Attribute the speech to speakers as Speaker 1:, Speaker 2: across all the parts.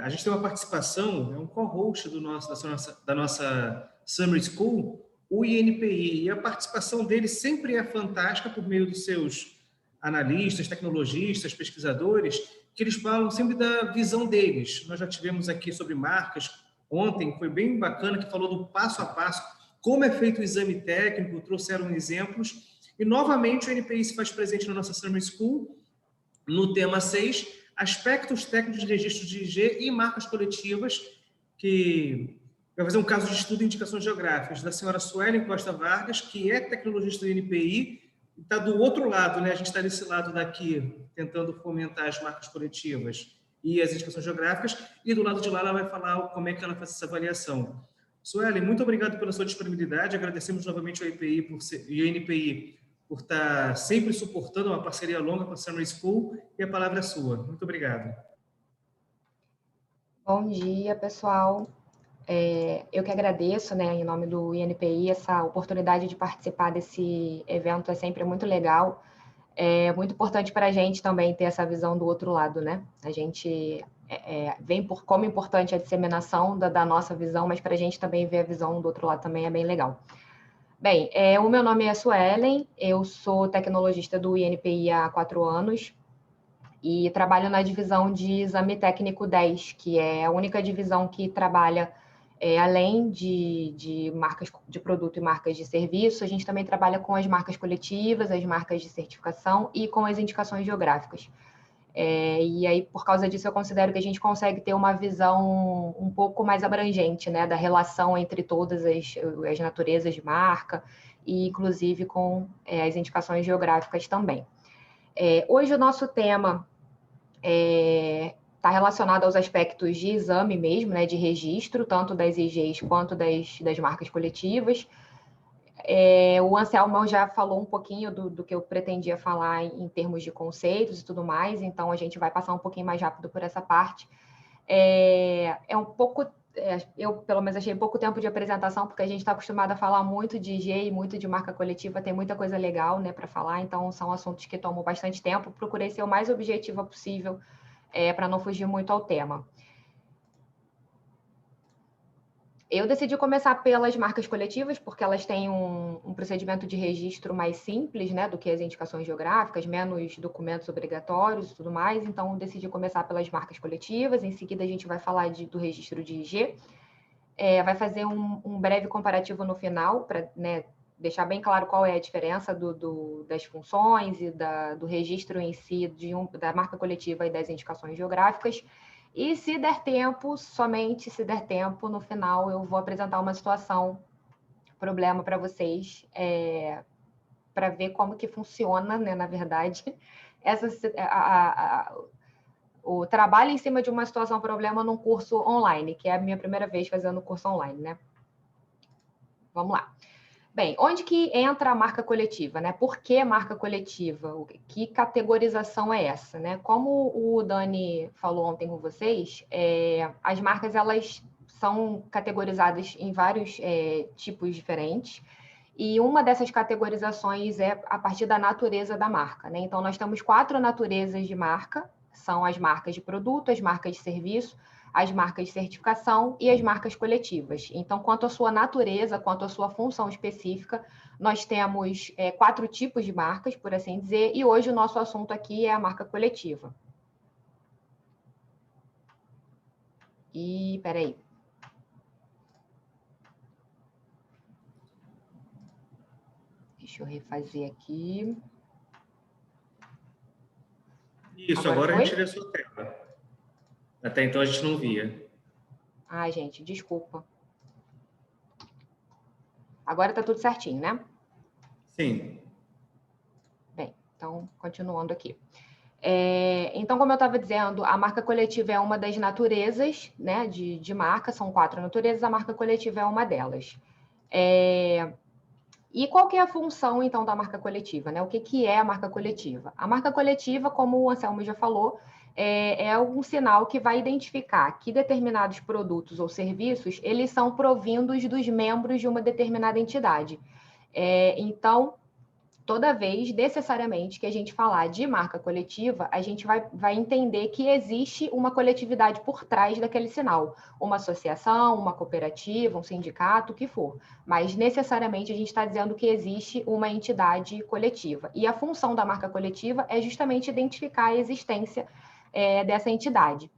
Speaker 1: a gente tem uma participação, é um co-host da nossa Summer School, o INPI, e a participação dele sempre é fantástica por meio dos seus analistas, tecnologistas, pesquisadores, que eles falam sempre da visão deles. Nós já tivemos aqui sobre marcas, ontem foi bem bacana, que falou do passo a passo, como é feito o exame técnico, trouxeram exemplos, e novamente o INPI se faz presente na nossa Summer School, no tema 6, aspectos técnicos de registro de IG e marcas coletivas, que vai fazer um caso de estudo de indicações geográficas da senhora Suelen Costa Vargas, que é tecnologista do INPI, está do outro lado, né? A gente está desse lado daqui, tentando fomentar as marcas coletivas e as indicações geográficas, e do lado de lá ela vai falar como é que ela faz essa avaliação. Suelen, muito obrigado pela sua disponibilidade, agradecemos novamente ao IPI e ao INPI por estar sempre suportando uma parceria longa com a Summer School, e a palavra é sua. Muito obrigado.
Speaker 2: Bom dia, pessoal. Eu que agradeço, né, em nome do INPI, essa oportunidade de participar desse evento é sempre muito legal. É muito importante para a gente também ter essa visão do outro lado, né? A gente vem por como importante a disseminação da nossa visão, mas para a gente também ver a visão do outro lado também é bem legal. Bem, o meu nome é Suelen, eu sou tecnologista do INPI há 4 anos e trabalho na divisão de Exame Técnico 10, que é a única divisão que trabalha, além de marcas de produto e marcas de serviço, a gente também trabalha com as marcas coletivas, as marcas de certificação e com as indicações geográficas. E aí, por causa disso, eu considero que a gente consegue ter uma visão um pouco mais abrangente, né, da relação entre todas as naturezas de marca, e inclusive com as indicações geográficas também. Hoje o nosso tema está relacionado aos aspectos de exame mesmo, né, de registro, tanto das IGs quanto das marcas coletivas. O Anselmo já falou um pouquinho do que eu pretendia falar em termos de conceitos e tudo mais, então a gente vai passar um pouquinho mais rápido por essa parte. Eu, pelo menos, achei pouco tempo de apresentação, porque a gente está acostumado a falar muito de IG e muito de marca coletiva, tem muita coisa legal, né, para falar, então são assuntos que tomam bastante tempo. Procurei ser o mais objetiva possível, para não fugir muito ao tema. Eu decidi começar pelas marcas coletivas, porque elas têm um procedimento de registro mais simples, né, do que as indicações geográficas, menos documentos obrigatórios e tudo mais, então decidi começar pelas marcas coletivas. Em seguida a gente vai falar do registro de IG, vai fazer um breve comparativo no final, para, né, deixar bem claro qual é a diferença das funções e do registro em si, da marca coletiva e das indicações geográficas. E se der tempo, somente se der tempo, no final eu vou apresentar uma situação, problema para vocês, para ver como que funciona, né, na verdade, o trabalho em cima de uma situação, problema num curso online, que é a minha primeira vez fazendo curso online, né? Vamos lá. Bem, onde que entra a marca coletiva, né? Por que marca coletiva? Que categorização é essa, né? Como o Dani falou ontem com vocês, as marcas, elas são categorizadas em vários tipos diferentes, e uma dessas categorizações é a partir da natureza da marca, né? Então, nós temos 4 naturezas de marca, são as marcas de produto, as marcas de serviço, as marcas de certificação e as marcas coletivas. Então, quanto à sua natureza, quanto à sua função específica, nós temos 4 tipos de marcas, por assim dizer, e hoje o nosso assunto aqui é a marca coletiva. E, peraí. Deixa eu refazer aqui.
Speaker 1: Isso, agora a gente vê a sua tela. Até então a gente não via.
Speaker 2: Ai, gente, desculpa. Agora tá tudo certinho, né?
Speaker 1: Sim.
Speaker 2: Bem, então, continuando aqui. Então, como eu estava dizendo, a marca coletiva é uma das naturezas, né, de marca, são 4 naturezas, a marca coletiva é uma delas. E qual que é a função, então, da marca coletiva, né? O que é a marca coletiva? A marca coletiva, como o Anselmo já falou, é um sinal que vai identificar que determinados produtos ou serviços, eles são provindos dos membros de uma determinada entidade. Então, toda vez, necessariamente, que a gente falar de marca coletiva, a gente vai entender que existe uma coletividade por trás daquele sinal. Uma associação, uma cooperativa, um sindicato, o que for. Mas, necessariamente, a gente está dizendo que existe uma entidade coletiva. E a função da marca coletiva é justamente identificar a existência dessa entidade.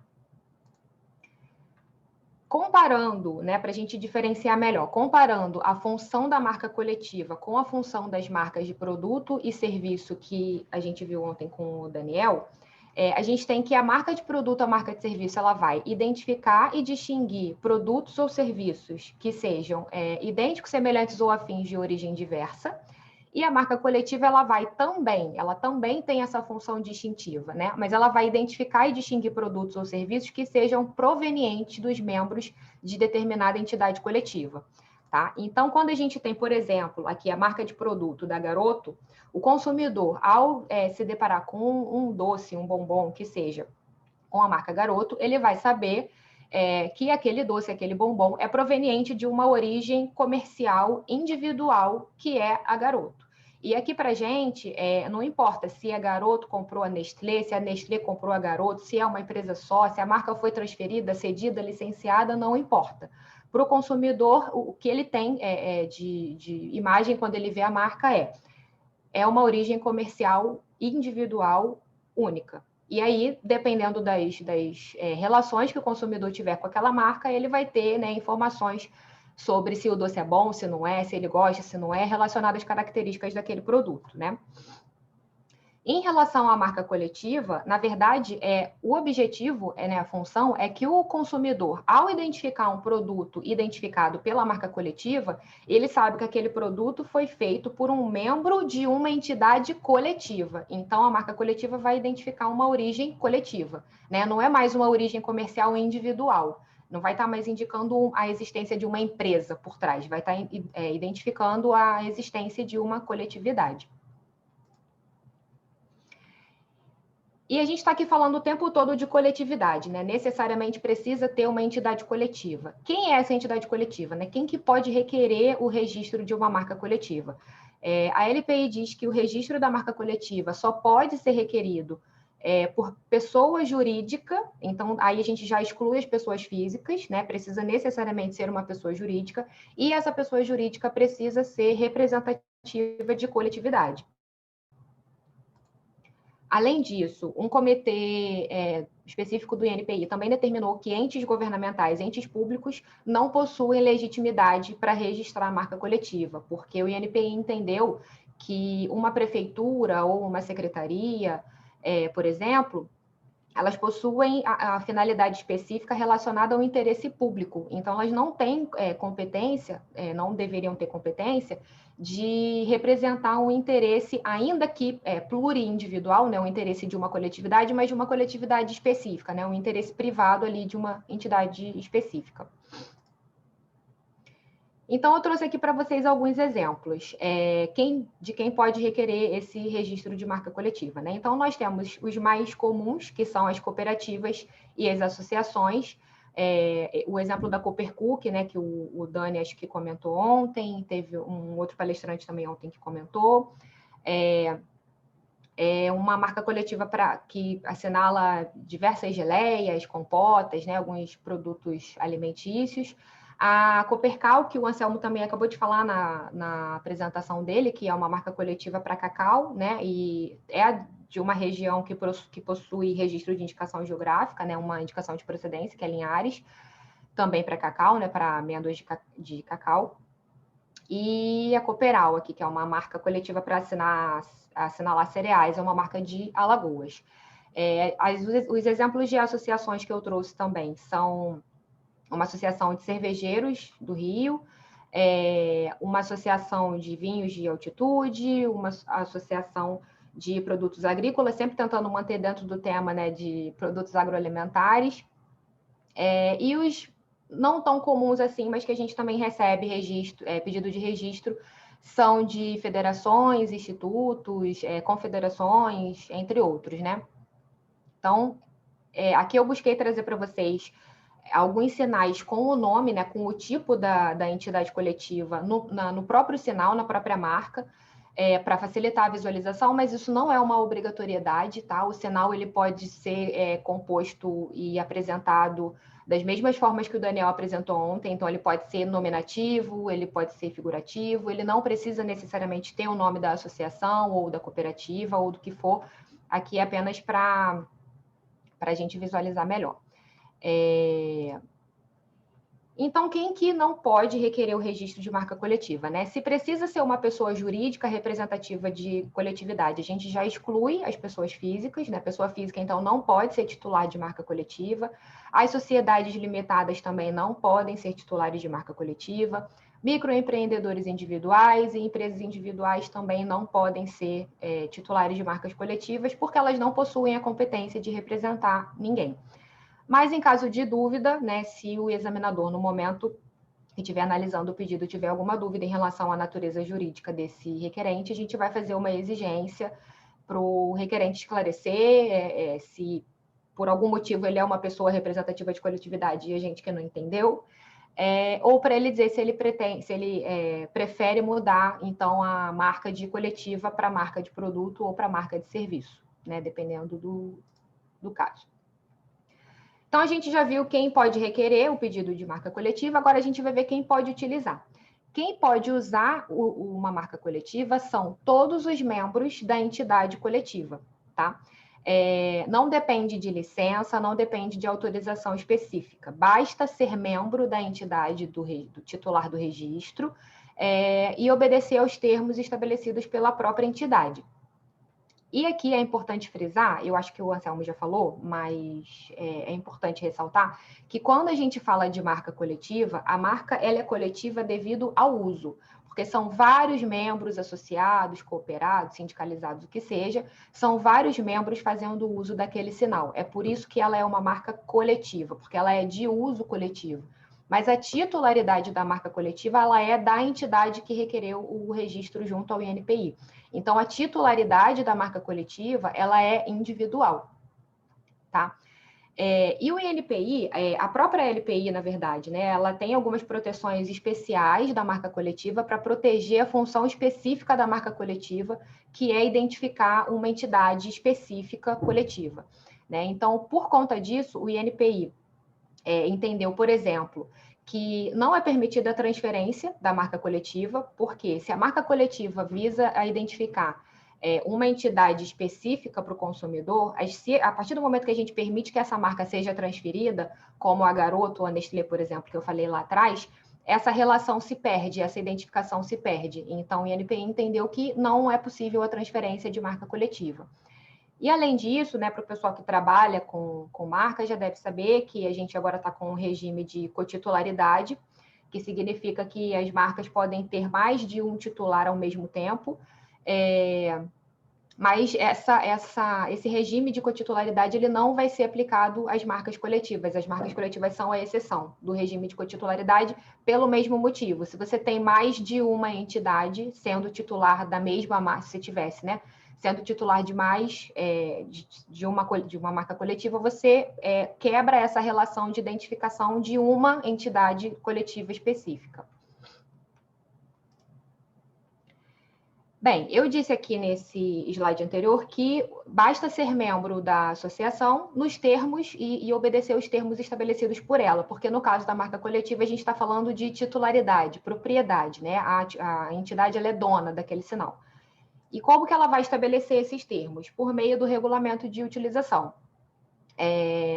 Speaker 2: Comparando, né, para a gente diferenciar melhor, comparando a função da marca coletiva com a função das marcas de produto e serviço que a gente viu ontem com o Daniel, a gente tem que a marca de produto, a marca de serviço, ela vai identificar e distinguir produtos ou serviços que sejam idênticos, semelhantes ou afins de origem diversa. E a marca coletiva, ela também tem essa função distintiva, né? Mas ela vai identificar e distinguir produtos ou serviços que sejam provenientes dos membros de determinada entidade coletiva, tá? Então, quando a gente tem, por exemplo, aqui a marca de produto da Garoto, o consumidor, ao se deparar com um doce, um bombom, que seja com a marca Garoto, ele vai saber que aquele doce, aquele bombom é proveniente de uma origem comercial individual, que é a Garoto. E aqui para a gente, não importa se a Garoto comprou a Nestlé, se a Nestlé comprou a Garoto, se é uma empresa só, se a marca foi transferida, cedida, licenciada, não importa. Para o consumidor, o que ele tem de imagem quando ele vê a marca é uma origem comercial individual única. E aí, dependendo das relações que o consumidor tiver com aquela marca, ele vai ter, né, informações sobre se o doce é bom, se não é, se ele gosta, se não é, relacionado às características daquele produto, né? Em relação à marca coletiva, na verdade, o objetivo, a função, é que o consumidor, ao identificar um produto identificado pela marca coletiva, ele sabe que aquele produto foi feito por um membro de uma entidade coletiva. Então, a marca coletiva vai identificar uma origem coletiva, né? Não é mais uma origem comercial individual. Não vai estar mais indicando a existência de uma empresa por trás, vai estar identificando a existência de uma coletividade. E a gente está aqui falando o tempo todo de coletividade, né? Necessariamente precisa ter uma entidade coletiva. Quem é essa entidade coletiva, né? Quem que pode requerer o registro de uma marca coletiva? A LPI diz que o registro da marca coletiva só pode ser requerido por pessoa jurídica, então aí a gente já exclui as pessoas físicas, né? Precisa necessariamente ser uma pessoa jurídica, e essa pessoa jurídica precisa ser representativa de coletividade. Além disso, um comitê específico do INPI também determinou que entes governamentais, entes públicos, não possuem legitimidade para registrar a marca coletiva, porque o INPI entendeu que uma prefeitura ou uma secretaria, por exemplo, elas possuem a finalidade específica relacionada ao interesse público. Então, elas não têm competência, não deveriam ter competência de representar um interesse, ainda que pluriindividual, né, um interesse de uma coletividade, mas de uma coletividade específica, né, um interesse privado ali de uma entidade específica. Então, eu trouxe aqui para vocês alguns exemplos de quem pode requerer esse registro de marca coletiva, né? Então, nós temos os mais comuns, que são as cooperativas e as associações. O exemplo da Coopercook, né, que o Dani acho que comentou ontem, teve um outro palestrante também ontem que comentou. Uma marca coletiva que assinala diversas geleias, compotas, né, alguns produtos alimentícios. A Coopercal, que o Anselmo também acabou de falar na apresentação dele, que é uma marca coletiva para cacau, né? E é de uma região que possui registro de indicação geográfica, né? Uma indicação de procedência, que é Linhares, também para cacau, né? Para amêndoas de cacau. E a Cooperal aqui, que é uma marca coletiva para assinalar cereais, é uma marca de Alagoas. Os exemplos de associações que eu trouxe também são uma associação de cervejeiros do Rio, uma associação de vinhos de altitude, uma associação de produtos agrícolas, sempre tentando manter dentro do tema, né, de produtos agroalimentares, e os não tão comuns assim, mas que a gente também recebe pedido de registro, são de federações, institutos, confederações, entre outros, né? Então, aqui eu busquei trazer para vocês alguns sinais com o nome, né, com o tipo da entidade coletiva no próprio sinal, na própria marca. para facilitar a visualização, mas isso não é uma obrigatoriedade, tá? O sinal ele pode ser composto e apresentado das mesmas formas que o Daniel apresentou ontem, então ele pode ser nominativo, ele pode ser figurativo, ele não precisa necessariamente ter o nome da associação ou da cooperativa ou do que for, aqui é apenas para a gente visualizar melhor. Então, quem que não pode requerer o registro de marca coletiva, né? Se precisa ser uma pessoa jurídica representativa de coletividade, a gente já exclui as pessoas físicas, né? A pessoa física, então, não pode ser titular de marca coletiva. As sociedades limitadas também não podem ser titulares de marca coletiva. Microempreendedores individuais e empresas individuais também não podem ser titulares de marcas coletivas, porque elas não possuem a competência de representar ninguém. Mas, em caso de dúvida, né, se o examinador, no momento que estiver analisando o pedido, tiver alguma dúvida em relação à natureza jurídica desse requerente, a gente vai fazer uma exigência para o requerente esclarecer se, por algum motivo, ele é uma pessoa representativa de coletividade e a gente que não entendeu, ou para ele dizer se ele prefere mudar, então, a marca de coletiva para a marca de produto ou para a marca de serviço, né, dependendo do caso. Então, a gente já viu quem pode requerer o pedido de marca coletiva, agora a gente vai ver quem pode utilizar. Quem pode usar uma marca coletiva são todos os membros da entidade coletiva, tá? Não depende de licença, não depende de autorização específica. Basta ser membro da entidade do titular do registro e obedecer aos termos estabelecidos pela própria entidade. E aqui é importante frisar, eu acho que o Anselmo já falou, mas é importante ressaltar, que quando a gente fala de marca coletiva, a marca ela é coletiva devido ao uso, porque são vários membros associados, cooperados, sindicalizados, o que seja, são vários membros fazendo uso daquele sinal. É por isso que ela é uma marca coletiva, porque ela é de uso coletivo. Mas a titularidade da marca coletiva, ela é da entidade que requereu o registro junto ao INPI. Então, a titularidade da marca coletiva, ela é individual, tá? E o INPI, a própria LPI, na verdade, né, ela tem algumas proteções especiais da marca coletiva para proteger a função específica da marca coletiva, que é identificar uma entidade específica coletiva, né? Então, por conta disso, o INPI entendeu, por exemplo, que não é permitida a transferência da marca coletiva, porque se a marca coletiva visa a identificar uma entidade específica para o consumidor, a partir do momento que a gente permite que essa marca seja transferida, como a Garoto ou a Nestlé, por exemplo, que eu falei lá atrás, essa relação se perde, essa identificação se perde. Então, o INPI entendeu que não é possível a transferência de marca coletiva. E, além disso, né, para o pessoal que trabalha com marca, já deve saber que a gente agora está com um regime de cotitularidade, que significa que as marcas podem ter mais de um titular ao mesmo tempo, mas esse regime de cotitularidade ele não vai ser aplicado às marcas coletivas. As marcas coletivas são a exceção do regime de cotitularidade pelo mesmo motivo. Se você tem mais de uma entidade sendo titular da mesma marca, se tivesse, né? Sendo titular de mais de uma marca coletiva, você quebra essa relação de identificação de uma entidade coletiva específica. Bem, eu disse aqui nesse slide anterior que basta ser membro da associação nos termos e obedecer os termos estabelecidos por ela, porque no caso da marca coletiva a gente está falando de titularidade, propriedade, né? A entidade ela é dona daquele sinal. E como que ela vai estabelecer esses termos? Por meio do regulamento de utilização.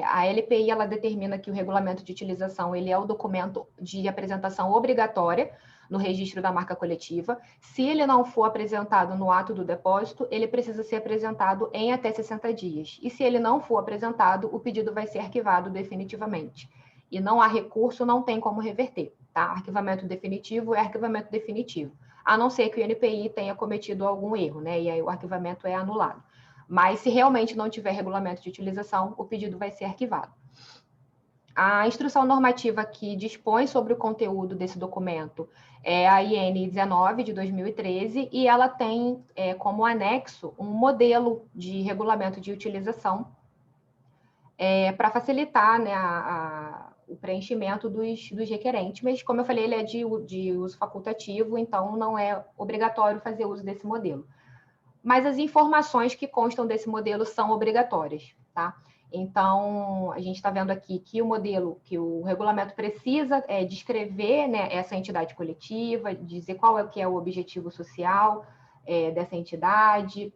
Speaker 2: A LPI ela determina que o regulamento de utilização ele é o documento de apresentação obrigatória no registro da marca coletiva. Se ele não for apresentado no ato do depósito, ele precisa ser apresentado em até 60 dias. E se ele não for apresentado, o pedido vai ser arquivado definitivamente. E não há recurso, não tem como reverter, tá? Arquivamento definitivo é arquivamento definitivo, a não ser que o INPI tenha cometido algum erro, né? E aí o arquivamento é anulado. Mas se realmente não tiver regulamento de utilização, o pedido vai ser arquivado. A instrução normativa que dispõe sobre o conteúdo desse documento é a IN 19 de 2013 e ela tem como anexo um modelo de regulamento de utilização para facilitar, né, o preenchimento dos requerentes, mas, como eu falei, ele é de uso facultativo, então não é obrigatório fazer uso desse modelo. Mas as informações que constam desse modelo são obrigatórias, tá? Então, a gente está vendo aqui que o modelo, que o regulamento precisa descrever, né, essa entidade coletiva, dizer qual é que é o objetivo social dessa entidade,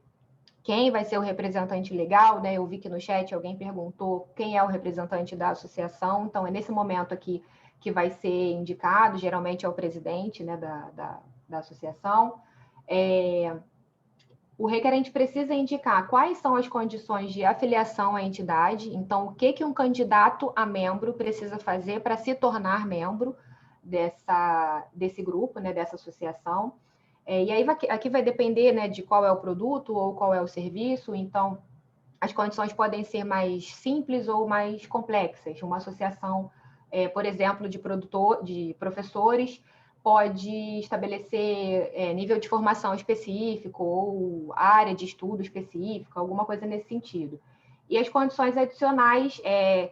Speaker 2: quem vai ser o representante legal, né? Eu vi que no chat alguém perguntou quem é o representante da associação, então é nesse momento aqui que vai ser indicado, geralmente é o presidente, né, da associação. O requerente precisa indicar quais são as condições de afiliação à entidade, então o que um candidato a membro precisa fazer para se tornar membro desse grupo, né, dessa associação. E aí aqui vai depender, né, de qual é o produto ou qual é o serviço, então as condições podem ser mais simples ou mais complexas. Uma associação, por exemplo, de professores, pode estabelecer nível de formação específico ou área de estudo específica, alguma coisa nesse sentido. E as condições adicionais,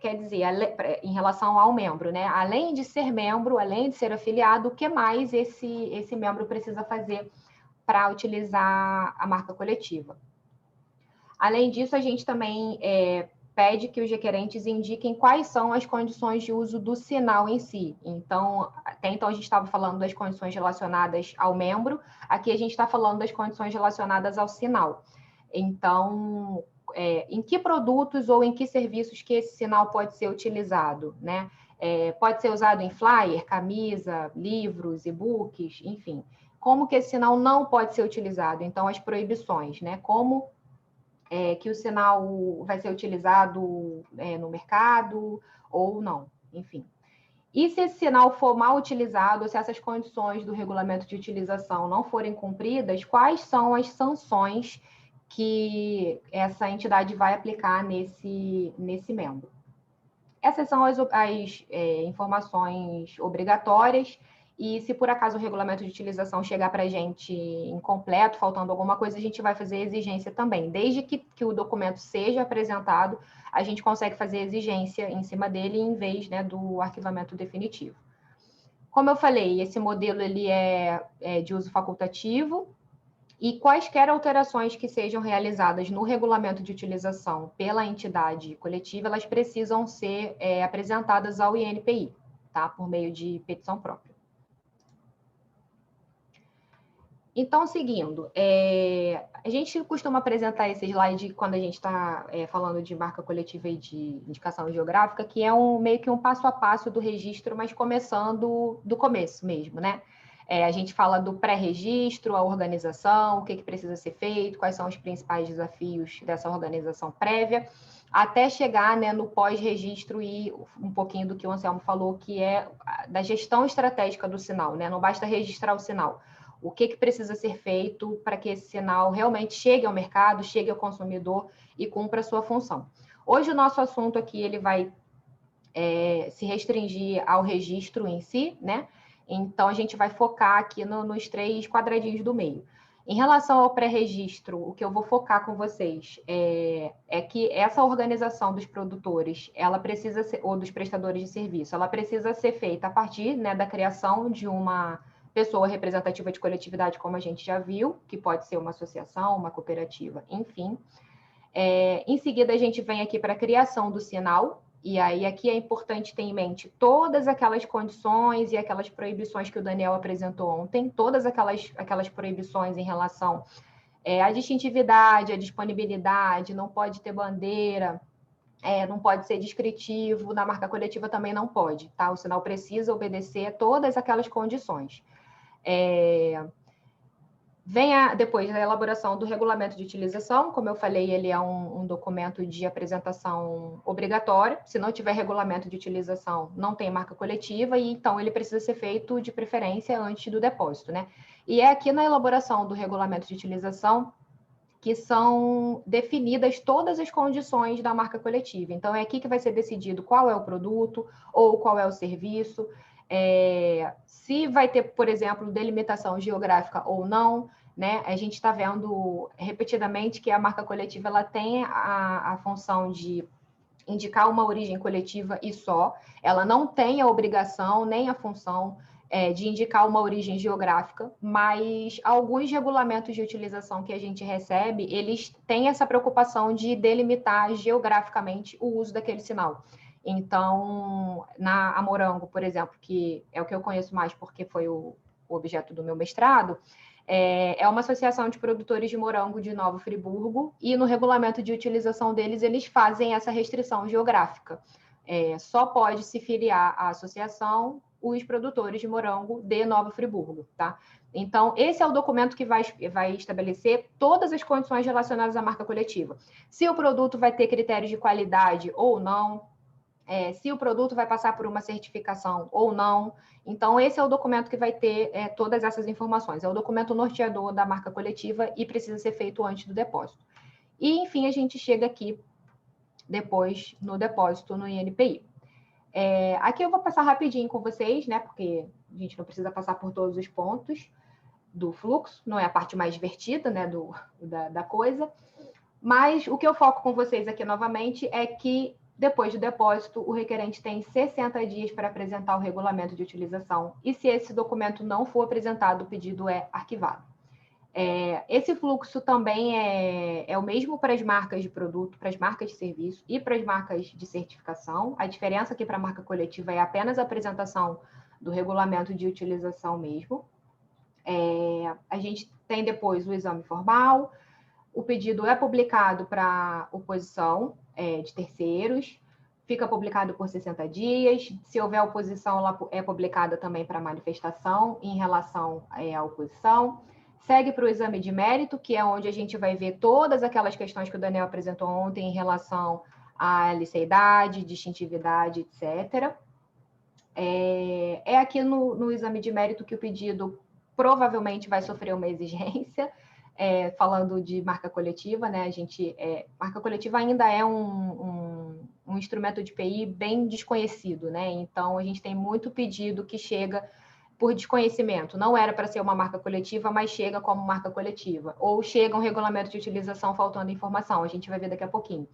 Speaker 2: quer dizer, em relação ao membro, né? Além de ser membro, além de ser afiliado, o que mais esse membro precisa fazer para utilizar a marca coletiva? Além disso, a gente também pede que os requerentes indiquem quais são as condições de uso do sinal em si. Então, até então a gente estava falando das condições relacionadas ao membro, aqui a gente está falando das condições relacionadas ao sinal. Então, em que produtos ou em que serviços que esse sinal pode ser utilizado, né? Pode ser usado em flyer, camisa, livros, e-books, enfim. Como que esse sinal não pode ser utilizado? Então, as proibições, né? Como que o sinal vai ser utilizado no mercado ou não, enfim. E se esse sinal for mal utilizado, se essas condições do regulamento de utilização não forem cumpridas, quais são as sanções que essa entidade vai aplicar nesse membro? Essas são as informações obrigatórias. E se por acaso o regulamento de utilização chegar para a gente incompleto, faltando alguma coisa, a gente vai fazer exigência também. Desde que o documento seja apresentado, a gente consegue fazer exigência em cima dele em vez, né, do arquivamento definitivo. Como eu falei, esse modelo ele é de uso facultativo e quaisquer alterações que sejam realizadas no regulamento de utilização pela entidade coletiva, elas precisam ser apresentadas ao INPI, tá? Por meio de petição própria. Então, seguindo, a gente costuma apresentar esse slide quando a gente está falando de marca coletiva e de indicação geográfica, que é meio que um passo a passo do registro, mas começando do começo mesmo, né? A gente fala do pré-registro, a organização, o que precisa ser feito, quais são os principais desafios dessa organização prévia, até chegar, né, no pós-registro e um pouquinho do que o Anselmo falou, que é da gestão estratégica do sinal, né? Não basta registrar o sinal. O que precisa ser feito para que esse sinal realmente chegue ao mercado, chegue ao consumidor e cumpra a sua função. Hoje o nosso assunto aqui ele vai se restringir ao registro em si, né? Então a gente vai focar aqui nos 3 quadradinhos do meio. Em relação ao pré-registro, o que eu vou focar com vocês é que essa organização dos produtores, ela precisa ser, ou dos prestadores de serviço, ela precisa ser feita a partir, né, da criação de uma pessoa representativa de coletividade, como a gente já viu, que pode ser uma associação, uma cooperativa, enfim. Em seguida, a gente vem aqui para a criação do sinal, e aí aqui é importante ter em mente todas aquelas condições e aquelas proibições que o Daniel apresentou ontem, todas aquelas proibições em relação à distintividade, à disponibilidade, não pode ter bandeira, não pode ser descritivo, na marca coletiva também não pode, tá? O sinal precisa obedecer todas aquelas condições. Depois da elaboração do regulamento de utilização, como eu falei, ele é um documento de apresentação obrigatório. Se não tiver regulamento de utilização, não tem marca coletiva, e então ele precisa ser feito de preferência antes do depósito, né? E é aqui na elaboração do regulamento de utilização que são definidas todas as condições da marca coletiva. Então, é aqui que vai ser decidido qual é o produto ou qual é o serviço, se vai ter, por exemplo, delimitação geográfica ou não, né? A gente está vendo repetidamente que a marca coletiva ela tem a função de indicar uma origem coletiva e só. Ela não tem a obrigação nem a função de indicar uma origem geográfica, mas alguns regulamentos de utilização que a gente recebe, eles têm essa preocupação de delimitar geograficamente o uso daquele sinal. Então, na Amorango, por exemplo, que é o que eu conheço mais porque foi o objeto do meu mestrado, é uma associação de produtores de morango de Nova Friburgo, e no regulamento de utilização deles, eles fazem essa restrição geográfica. Só pode se filiar à associação os produtores de morango de Nova Friburgo, tá? Então, esse é o documento que vai estabelecer todas as condições relacionadas à marca coletiva. Se o produto vai ter critérios de qualidade ou não, se o produto vai passar por uma certificação ou não. Então, esse é o documento que vai ter todas essas informações. É o documento norteador da marca coletiva e precisa ser feito antes do depósito. E, enfim, a gente chega aqui depois no depósito no INPI. Aqui eu vou passar rapidinho com vocês, né? Porque a gente não precisa passar por todos os pontos do fluxo, não é a parte mais divertida, né, da coisa. Mas o que eu foco com vocês aqui novamente é que depois do depósito, o requerente tem 60 dias para apresentar o regulamento de utilização, e se esse documento não for apresentado, o pedido é arquivado. Esse fluxo também é o mesmo para as marcas de produto, para as marcas de serviço e para as marcas de certificação. A diferença aqui para a marca coletiva é apenas a apresentação do regulamento de utilização mesmo. A gente tem depois o exame formal, o pedido é publicado para oposição de terceiros, fica publicado por 60 dias. Se houver oposição, ela é publicada também para manifestação em relação à oposição. Segue para o exame de mérito, que é onde a gente vai ver todas aquelas questões que o Daniel apresentou ontem em relação à liceidade, distintividade, etc. Aqui no exame de mérito que o pedido provavelmente vai sofrer uma exigência, falando de marca coletiva, né? Marca coletiva ainda é um instrumento de PI bem desconhecido, né? Então, a gente tem muito pedido que chega por desconhecimento. Não era para ser uma marca coletiva, mas chega como marca coletiva. Ou chega um regulamento de utilização faltando informação. A gente vai ver daqui a pouquinho.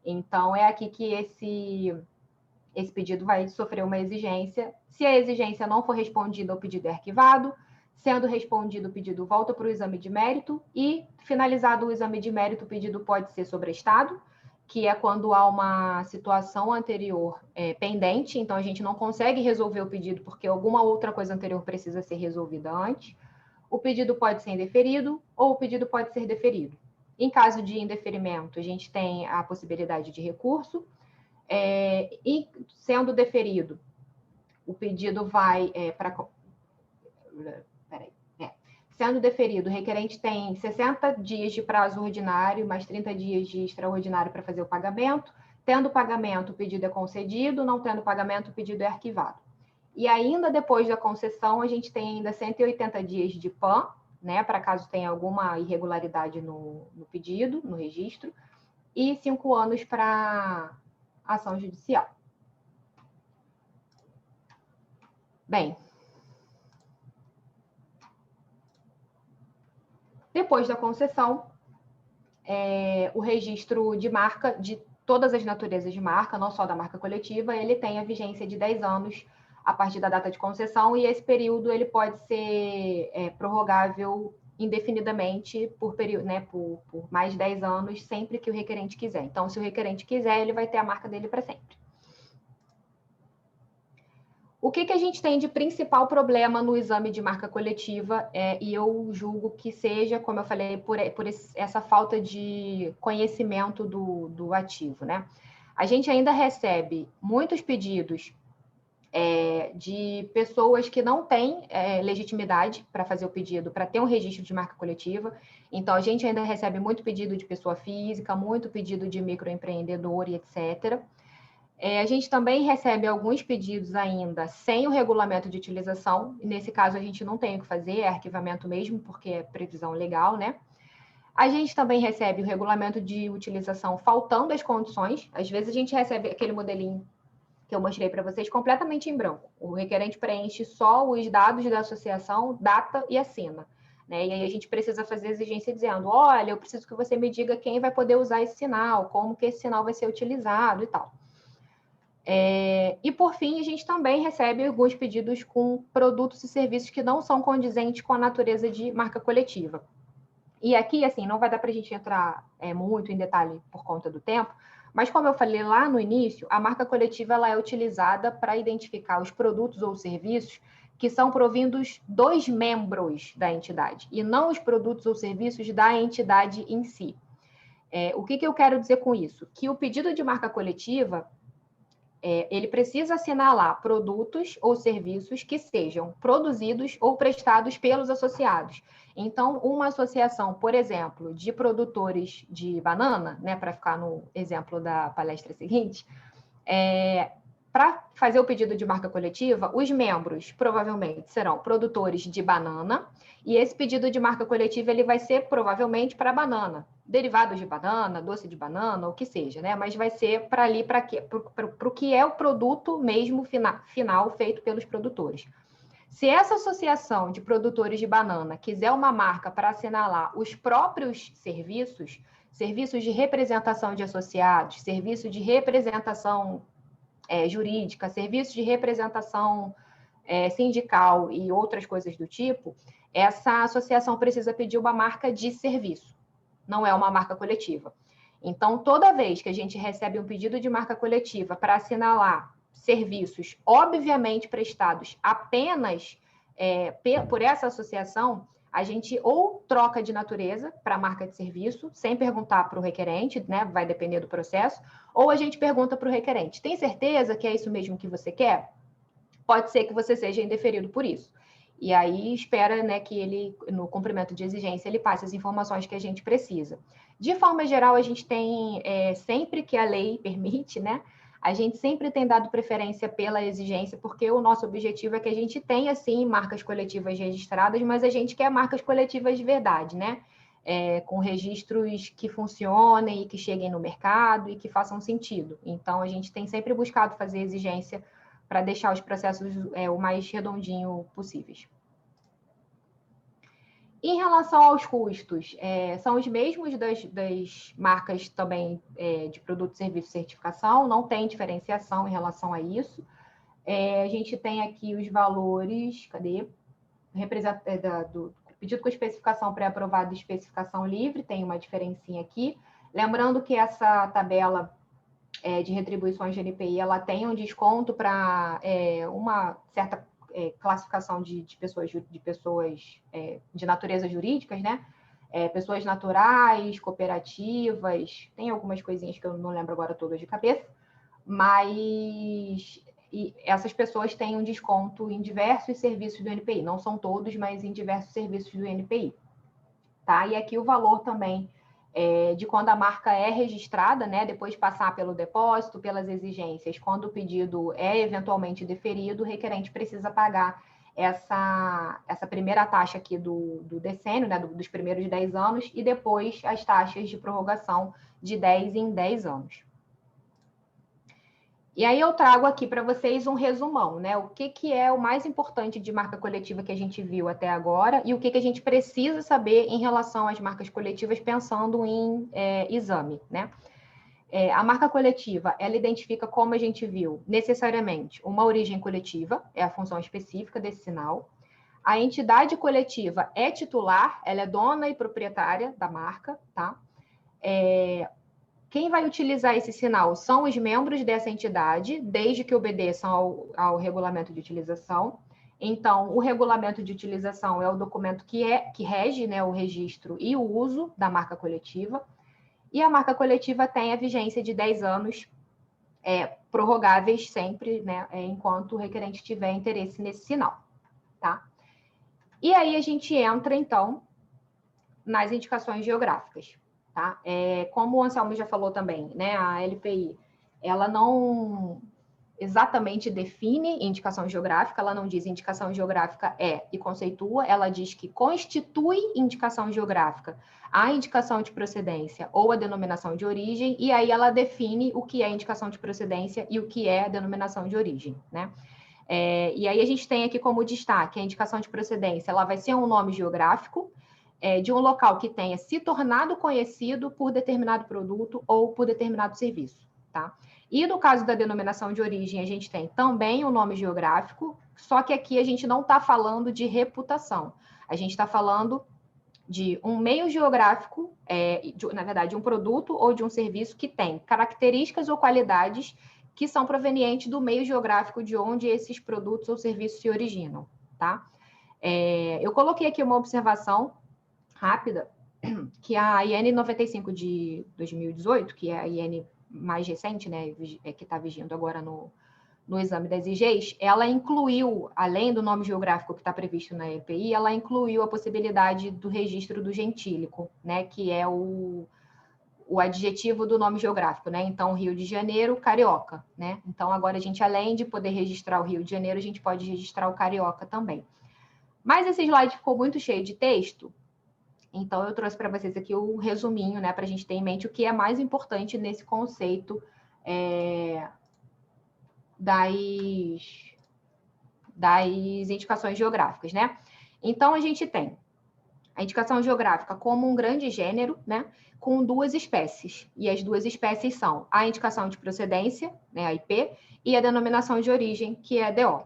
Speaker 2: Então, é aqui que esse pedido vai sofrer uma exigência. Se a exigência não for respondida, o pedido é arquivado. Sendo respondido, o pedido volta para o exame de mérito e, finalizado o exame de mérito, o pedido pode ser sobrestado, que é quando há uma situação anterior pendente, então a gente não consegue resolver o pedido porque alguma outra coisa anterior precisa ser resolvida antes. O pedido pode ser indeferido ou o pedido pode ser deferido. Em caso de indeferimento, a gente tem a possibilidade de recurso, e sendo deferido, o pedido vai para... Sendo deferido, o requerente tem 60 dias de prazo ordinário, mais 30 dias de extraordinário para fazer o pagamento. Tendo pagamento, o pedido é concedido, não tendo pagamento, o pedido é arquivado. E ainda depois da concessão, a gente tem ainda 180 dias de PAN, né, para caso tenha alguma irregularidade no pedido, no registro, e 5 anos para ação judicial. Bem, depois da concessão, o registro de marca, de todas as naturezas de marca, não só da marca coletiva, ele tem a vigência de 10 anos a partir da data de concessão, e esse período ele pode ser prorrogável indefinidamente por mais 10 anos, sempre que o requerente quiser. Então, se o requerente quiser, ele vai ter a marca dele para sempre. O que a gente tem de principal problema no exame de marca coletiva, e eu julgo que seja, como eu falei, por essa falta de conhecimento do ativo, né? A gente ainda recebe muitos pedidos de pessoas que não têm legitimidade para fazer o pedido, para ter um registro de marca coletiva. Então, a gente ainda recebe muito pedido de pessoa física, muito pedido de microempreendedor e etc. A gente também recebe alguns pedidos ainda sem o regulamento de utilização, e nesse caso a gente não tem o que fazer, é arquivamento mesmo, porque é previsão legal, né? A gente também recebe o regulamento de utilização faltando as condições. Às vezes a gente recebe aquele modelinho que eu mostrei para vocês completamente em branco. O requerente preenche só os dados da associação, data e assina. né? E aí a gente precisa fazer exigência dizendo, olha, eu preciso que você me diga quem vai poder usar esse sinal, como que esse sinal vai ser utilizado e tal. E, por fim, a gente também recebe alguns pedidos com produtos e serviços que não são condizentes com a natureza de marca coletiva. E aqui, assim, não vai dar para a gente entrar muito em detalhe por conta do tempo, mas como eu falei lá no início, a marca coletiva ela é utilizada para identificar os produtos ou serviços que são provindos dos membros da entidade, e não os produtos ou serviços da entidade em si. O que eu quero dizer com isso? Que o pedido de marca coletiva, ele precisa assinalar produtos ou serviços que sejam produzidos ou prestados pelos associados. Então, uma associação, por exemplo, de produtores de banana, né, para ficar no exemplo da palestra seguinte, para fazer o pedido de marca coletiva, os membros provavelmente serão produtores de banana, e esse pedido de marca coletiva ele vai ser provavelmente para banana, derivados de banana, doce de banana, o que seja, né? Mas vai ser para ali, para o que é o produto mesmo final feito pelos produtores. Se essa associação de produtores de banana quiser uma marca para assinalar os próprios serviços, serviços de representação de associados, serviço de representação jurídica, serviços de representação sindical e outras coisas do tipo, essa associação precisa pedir uma marca de serviço, não é uma marca coletiva. Então, toda vez que a gente recebe um pedido de marca coletiva para assinalar serviços, obviamente prestados apenas por essa associação, a gente ou troca de natureza para a marca de serviço, sem perguntar para o requerente, né? Vai depender do processo, ou a gente pergunta para o requerente, tem certeza que é isso mesmo que você quer? Pode ser que você seja indeferido por isso. E aí espera, né, que ele, no cumprimento de exigência, ele passe as informações que a gente precisa. De forma geral, a gente tem, sempre que a lei permite, né, a gente sempre tem dado preferência pela exigência, porque o nosso objetivo é que a gente tenha, sim, marcas coletivas registradas, mas a gente quer marcas coletivas de verdade, né? Com registros que funcionem e que cheguem no mercado e que façam sentido. Então, a gente tem sempre buscado fazer exigência para deixar os processos o mais redondinho possíveis. Em relação aos custos, são os mesmos das marcas também de produto, serviço e certificação, não tem diferenciação em relação a isso. A gente tem aqui os valores, cadê? Do pedido com especificação pré-aprovada e especificação livre, tem uma diferencinha aqui. Lembrando que essa tabela de retribuições de NPI, ela tem um desconto para uma certa classificação de pessoas de natureza jurídicas, né? Pessoas naturais, cooperativas, tem algumas coisinhas que eu não lembro agora todas de cabeça, mas essas pessoas têm um desconto em diversos serviços do NPI, não são todos, mas em diversos serviços do NPI. Tá? E aqui o valor também de quando a marca é registrada, né, depois de passar pelo depósito, pelas exigências, quando o pedido é eventualmente deferido, o requerente precisa pagar essa primeira taxa aqui do decênio, né, dos primeiros 10 anos, e depois as taxas de prorrogação de 10 em 10 anos. E aí eu trago aqui para vocês um resumão, né? O que é o mais importante de marca coletiva que a gente viu até agora e o que a gente precisa saber em relação às marcas coletivas pensando em exame, né? A marca coletiva, ela identifica, como a gente viu, necessariamente uma origem coletiva, é a função específica desse sinal. A entidade coletiva é titular, ela é dona e proprietária da marca, tá? Quem vai utilizar esse sinal são os membros dessa entidade, desde que obedeçam ao regulamento de utilização. Então, o regulamento de utilização é o documento que rege, né, o registro e o uso da marca coletiva. E a marca coletiva tem a vigência de 10 anos, prorrogáveis sempre, né, enquanto o requerente tiver interesse nesse sinal. Tá? E aí a gente entra, então, nas indicações geográficas. Tá? Como o Anselmo já falou também, né, a LPI, ela não exatamente define indicação geográfica, ela não diz indicação geográfica e conceitua, ela diz que constitui indicação geográfica a indicação de procedência ou a denominação de origem, e aí ela define o que é indicação de procedência e o que é a denominação de origem, né? E aí a gente tem aqui como destaque a indicação de procedência, ela vai ser um nome geográfico, de um local que tenha se tornado conhecido por determinado produto ou por determinado serviço, tá? E no caso da denominação de origem, a gente tem também o nome geográfico, só que aqui a gente não está falando de reputação. A gente está falando de um meio geográfico, na verdade, um produto ou de um serviço que tem características ou qualidades que são provenientes do meio geográfico de onde esses produtos ou serviços se originam, tá? Eu coloquei aqui uma observação rápida, que a IN 95 de 2018, que é a IN mais recente, né, que está vigindo agora no exame das IGs, ela incluiu, além do nome geográfico que está previsto na EPI, ela incluiu a possibilidade do registro do gentílico, né, que é o adjetivo do nome geográfico, né? Então, Rio de Janeiro, Carioca, né? Então, agora a gente, além de poder registrar o Rio de Janeiro, a gente pode registrar o Carioca também. Mas esse slide ficou muito cheio de texto, então eu trouxe para vocês aqui o resuminho, né, para a gente ter em mente o que é mais importante nesse conceito das indicações geográficas, né? Então, a gente tem a indicação geográfica como um grande gênero, né, com duas espécies. E as duas espécies são a indicação de procedência, né, a IP, e a denominação de origem, que é a DO.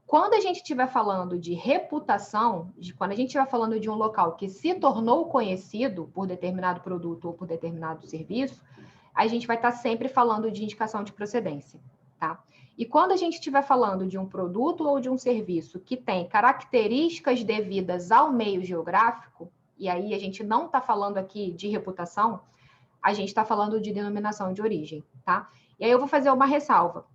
Speaker 2: Quando a gente estiver falando de reputação, quando a gente estiver falando de um local que se tornou conhecido por determinado produto ou por determinado serviço, a gente vai estar sempre falando de indicação de procedência, tá? E quando a gente estiver falando de um produto ou de um serviço que tem características devidas ao meio geográfico, e aí a gente não está falando aqui de reputação, a gente está falando de denominação de origem, tá? E aí eu vou fazer uma ressalva.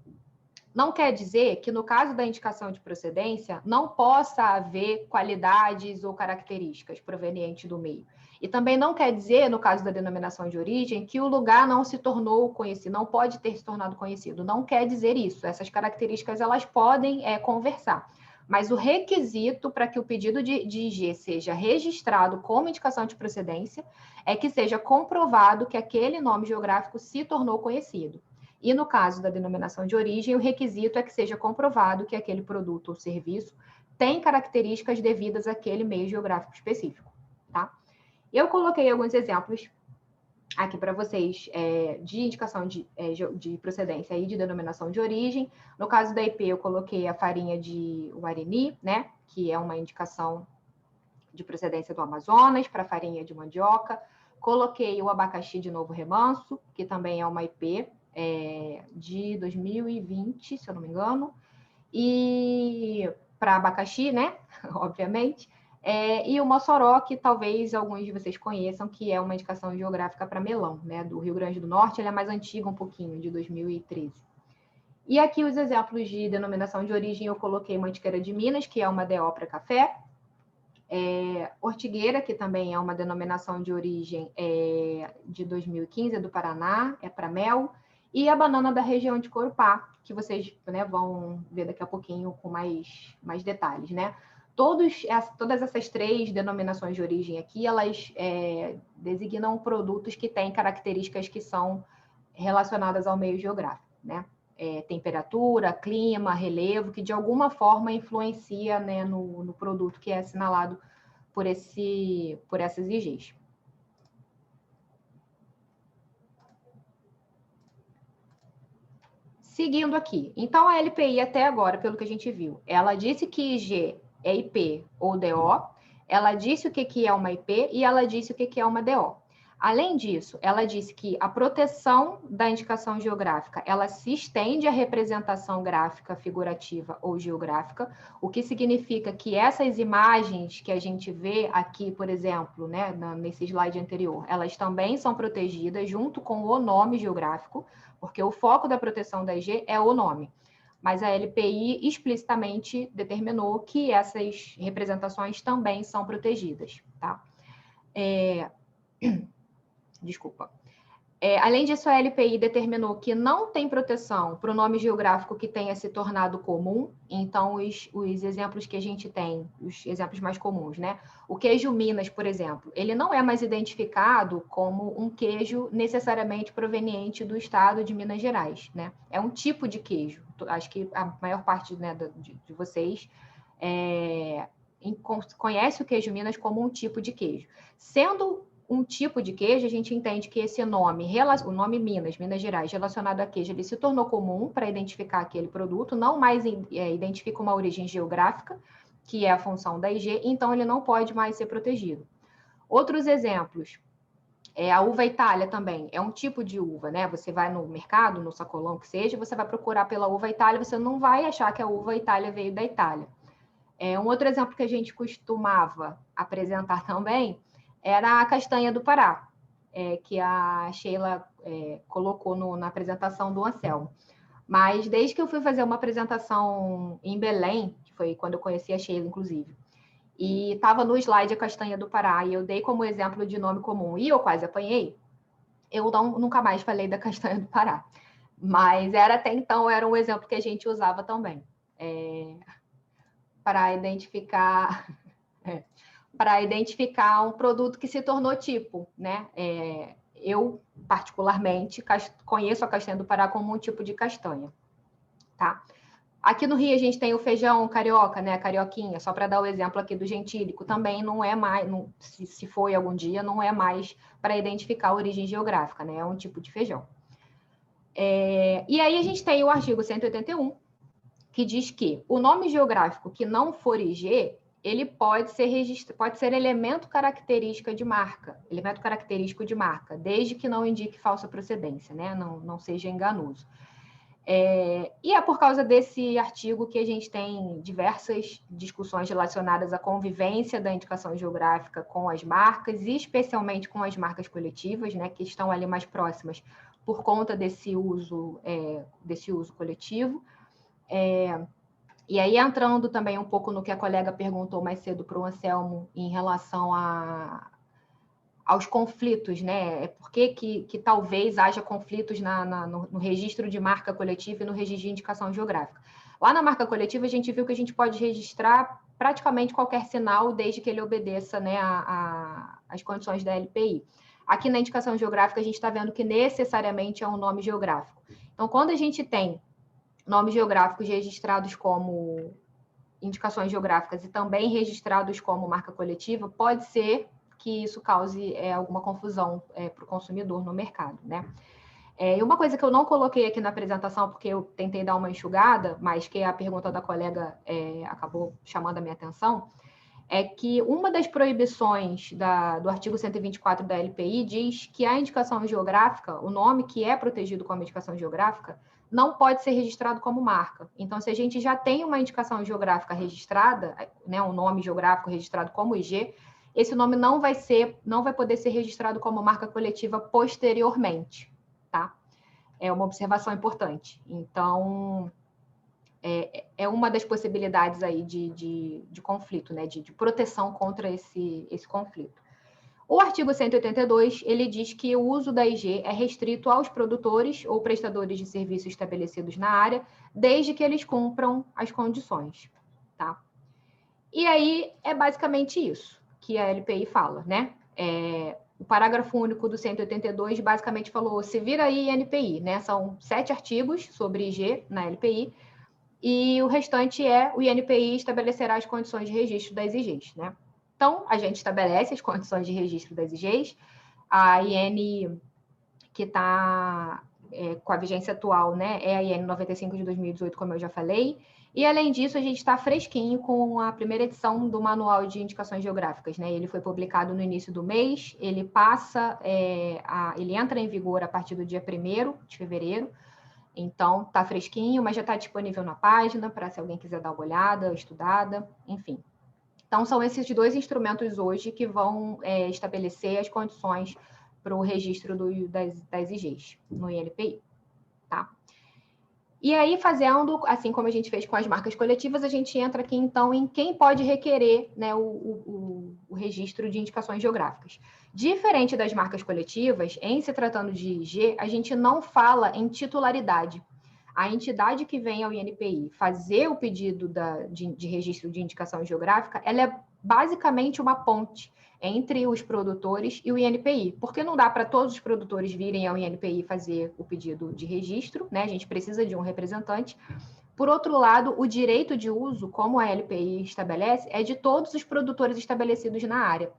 Speaker 2: Não quer dizer que, no caso da indicação de procedência, não possa haver qualidades ou características provenientes do meio. E também não quer dizer, no caso da denominação de origem, que o lugar não se tornou conhecido, não pode ter se tornado conhecido. Não quer dizer isso. Essas características, elas podem conversar. Mas o requisito para que o pedido de IG seja registrado como indicação de procedência é que seja comprovado que aquele nome geográfico se tornou conhecido. E no caso da denominação de origem, o requisito é que seja comprovado que aquele produto ou serviço tem características devidas àquele meio geográfico específico, tá? Eu coloquei alguns exemplos aqui para vocês de indicação de procedência e de denominação de origem. No caso da IP, eu coloquei a farinha de Guarani, né, que é uma indicação de procedência do Amazonas, para farinha de mandioca. Coloquei o abacaxi de Novo Remanso, que também é uma IP, de 2020, se eu não me engano, e para abacaxi, né, obviamente, e o Mossoró, que talvez alguns de vocês conheçam, que é uma indicação geográfica para melão, né, do Rio Grande do Norte. Ele é mais antigo um pouquinho, de 2013. E aqui os exemplos de denominação de origem, eu coloquei Mantiqueira de Minas, que é uma DO para café, Ortigueira, que também é uma denominação de origem de 2015, é do Paraná, é para mel, e a banana da região de Corupá, que vocês, né, vão ver daqui a pouquinho com mais detalhes, né? Todas essas três denominações de origem aqui, elas designam produtos que têm características que são relacionadas ao meio geográfico, né? Temperatura, clima, relevo, que de alguma forma influencia, né, no produto que é assinalado por essas IGs. Seguindo aqui, então a LPI até agora, pelo que a gente viu, ela disse que IG é IP ou DO, ela disse o que é uma IP e ela disse o que é uma DO. Além disso, ela disse que a proteção da indicação geográfica, ela se estende à representação gráfica, figurativa ou geográfica, o que significa que essas imagens que a gente vê aqui, por exemplo, né, nesse slide anterior, elas também são protegidas junto com o nome geográfico, porque o foco da proteção da IG é o nome. Mas a LPI explicitamente determinou que essas representações também são protegidas, tá? Desculpa. Além disso, a LPI determinou que não tem proteção para o nome geográfico que tenha se tornado comum. Então, os exemplos que a gente tem, os exemplos mais comuns, né? O queijo Minas, por exemplo, ele não é mais identificado como um queijo necessariamente proveniente do estado de Minas Gerais, né? É um tipo de queijo. Acho que a maior parte, né, de vocês conhece o queijo Minas como um tipo de queijo. Sendo um tipo de queijo, a gente entende que esse nome, o nome Minas, Minas Gerais, relacionado a queijo, ele se tornou comum para identificar aquele produto, não mais identifica uma origem geográfica, que é a função da IG, então ele não pode mais ser protegido. Outros exemplos, a uva Itália também, é um tipo de uva, né? Você vai no mercado, no sacolão que seja, você vai procurar pela uva Itália, você não vai achar que a uva Itália veio da Itália. Um outro exemplo que a gente costumava apresentar também era a castanha do Pará, que a Sheila colocou na apresentação do Anselmo. Mas desde que eu fui fazer uma apresentação em Belém, que foi quando eu conheci a Sheila, inclusive, e estava no slide a castanha do Pará, e eu dei como exemplo de nome comum, e eu quase apanhei, eu nunca mais falei da castanha do Pará. Mas até então era um exemplo que a gente usava também. Para identificar um produto que se tornou tipo, né? Eu, particularmente, conheço a castanha do Pará como um tipo de castanha, tá? Aqui no Rio a gente tem o feijão carioca, né? A carioquinha, só para dar o exemplo aqui do gentílico, também não é mais, se foi algum dia, não é mais para identificar a origem geográfica, né? É um tipo de feijão. E aí a gente tem o artigo 181, que diz que o nome geográfico que não for IG, ele pode ser elemento característico de marca, desde que não indique falsa procedência, né? Não seja enganoso. E é por causa desse artigo que a gente tem diversas discussões relacionadas à convivência da indicação geográfica com as marcas, e especialmente com as marcas coletivas, né? Que estão ali mais próximas por conta desse uso coletivo. E aí, entrando também um pouco no que a colega perguntou mais cedo para o Anselmo em relação aos conflitos, né? Por que talvez haja conflitos no registro de marca coletiva e no registro de indicação geográfica? Lá na marca coletiva, a gente viu que a gente pode registrar praticamente qualquer sinal, desde que ele obedeça, né, às condições da LPI. Aqui na indicação geográfica, a gente está vendo que necessariamente é um nome geográfico. Então, quando a gente tem nomes geográficos registrados como indicações geográficas e também registrados como marca coletiva, pode ser que isso cause alguma confusão para o consumidor no mercado, né? E uma coisa que eu não coloquei aqui na apresentação, porque eu tentei dar uma enxugada, mas que a pergunta da colega acabou chamando a minha atenção, é que uma das proibições do artigo 124 da LPI diz que a indicação geográfica, o nome que é protegido como indicação geográfica, não pode ser registrado como marca. Então, se a gente já tem uma indicação geográfica registrada, né, um nome geográfico registrado como IG, esse nome não vai poder ser registrado como marca coletiva posteriormente, tá? É uma observação importante. Então, é uma das possibilidades aí de conflito, né, de proteção contra esse conflito. O artigo 182, ele diz que o uso da IG é restrito aos produtores ou prestadores de serviços estabelecidos na área, desde que eles cumpram as condições, tá? E aí, é basicamente isso que a LPI fala, né? O parágrafo único do 182 basicamente falou, se vira aí NPI, né? São 7 artigos sobre IG na LPI, e o restante o INPI estabelecerá as condições de registro das IGs, né? Então, a gente estabelece as condições de registro das IGs, a IN que está com a vigência atual, né, é a IN 95 de 2018, como eu já falei, e além disso, a gente está fresquinho com a primeira edição do Manual de Indicações Geográficas, né? Ele foi publicado no início do mês, ele ele entra em vigor a partir do dia 1º de fevereiro, então está fresquinho, mas já está disponível na página para se alguém quiser dar uma olhada, estudada, enfim. Então, são esses 2 instrumentos hoje que vão estabelecer as condições para o registro das IGs no INPI, tá? E aí, fazendo, assim como a gente fez com as marcas coletivas, a gente entra aqui, então, em quem pode requerer, né, o registro de indicações geográficas. Diferente das marcas coletivas, em se tratando de IG, a gente não fala em titularidade. A entidade que vem ao INPI fazer o pedido de registro de indicação geográfica, ela é basicamente uma ponte entre os produtores e o INPI, porque não dá para todos os produtores virem ao INPI fazer o pedido de registro, né? A gente precisa de um representante, Por outro lado, o direito de uso, como a LPI estabelece, é de todos os produtores estabelecidos na área.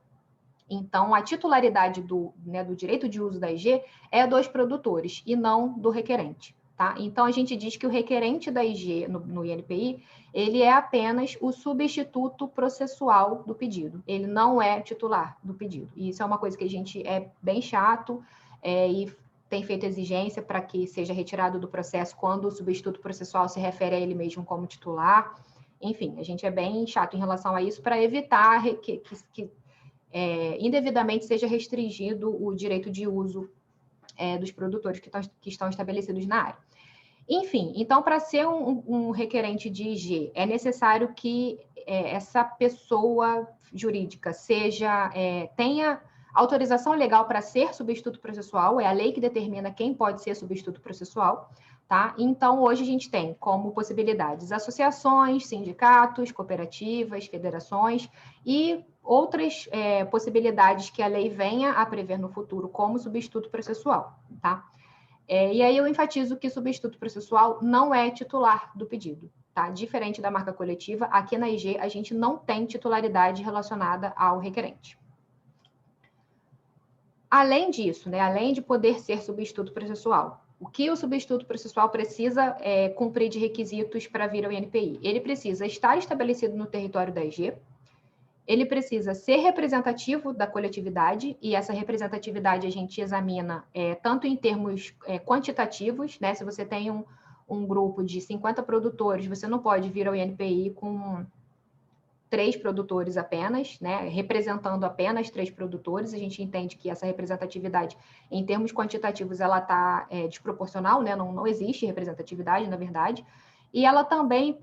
Speaker 2: Então, a titularidade do direito de uso da IG é dos produtores e não do requerente. Tá? Então, a gente diz que o requerente da IG no INPI, ele é apenas o substituto processual do pedido. Ele não é titular do pedido. E isso é uma coisa que a gente é bem chato e tem feito exigência para que seja retirado do processo quando o substituto processual se refere a ele mesmo como titular. Enfim, a gente é bem chato em relação a isso para evitar que indevidamente seja restringido o direito de uso dos produtores que estão estabelecidos na área. Enfim, então, para ser um requerente de IG, é necessário que essa pessoa jurídica tenha autorização legal para ser substituto processual, é a lei que determina quem pode ser substituto processual, tá? Então, hoje a gente tem como possibilidades associações, sindicatos, cooperativas, federações e outras possibilidades que a lei venha a prever no futuro como substituto processual, tá? E aí eu enfatizo que substituto processual não é titular do pedido, tá? Diferente da marca coletiva, aqui na IG a gente não tem titularidade relacionada ao requerente. Além disso, além de poder ser substituto processual, o que o substituto processual precisa cumprir de requisitos para vir ao INPI? Ele precisa estar estabelecido no território da IG, ele precisa ser representativo da coletividade, e essa representatividade a gente examina tanto em termos quantitativos, né? Se você tem um grupo de 50 produtores, você não pode vir ao INPI com 3 produtores apenas, né? Representando apenas 3 produtores. A gente entende que essa representatividade, em termos quantitativos, ela está desproporcional, né? Não existe representatividade, na verdade. E ela também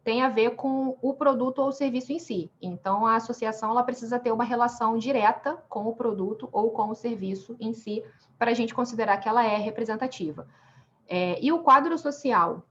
Speaker 2: tem a ver com o produto ou o serviço em si. Então, a associação ela precisa ter uma relação direta com o produto ou com o serviço em si, para a gente considerar que ela é representativa. E o quadro social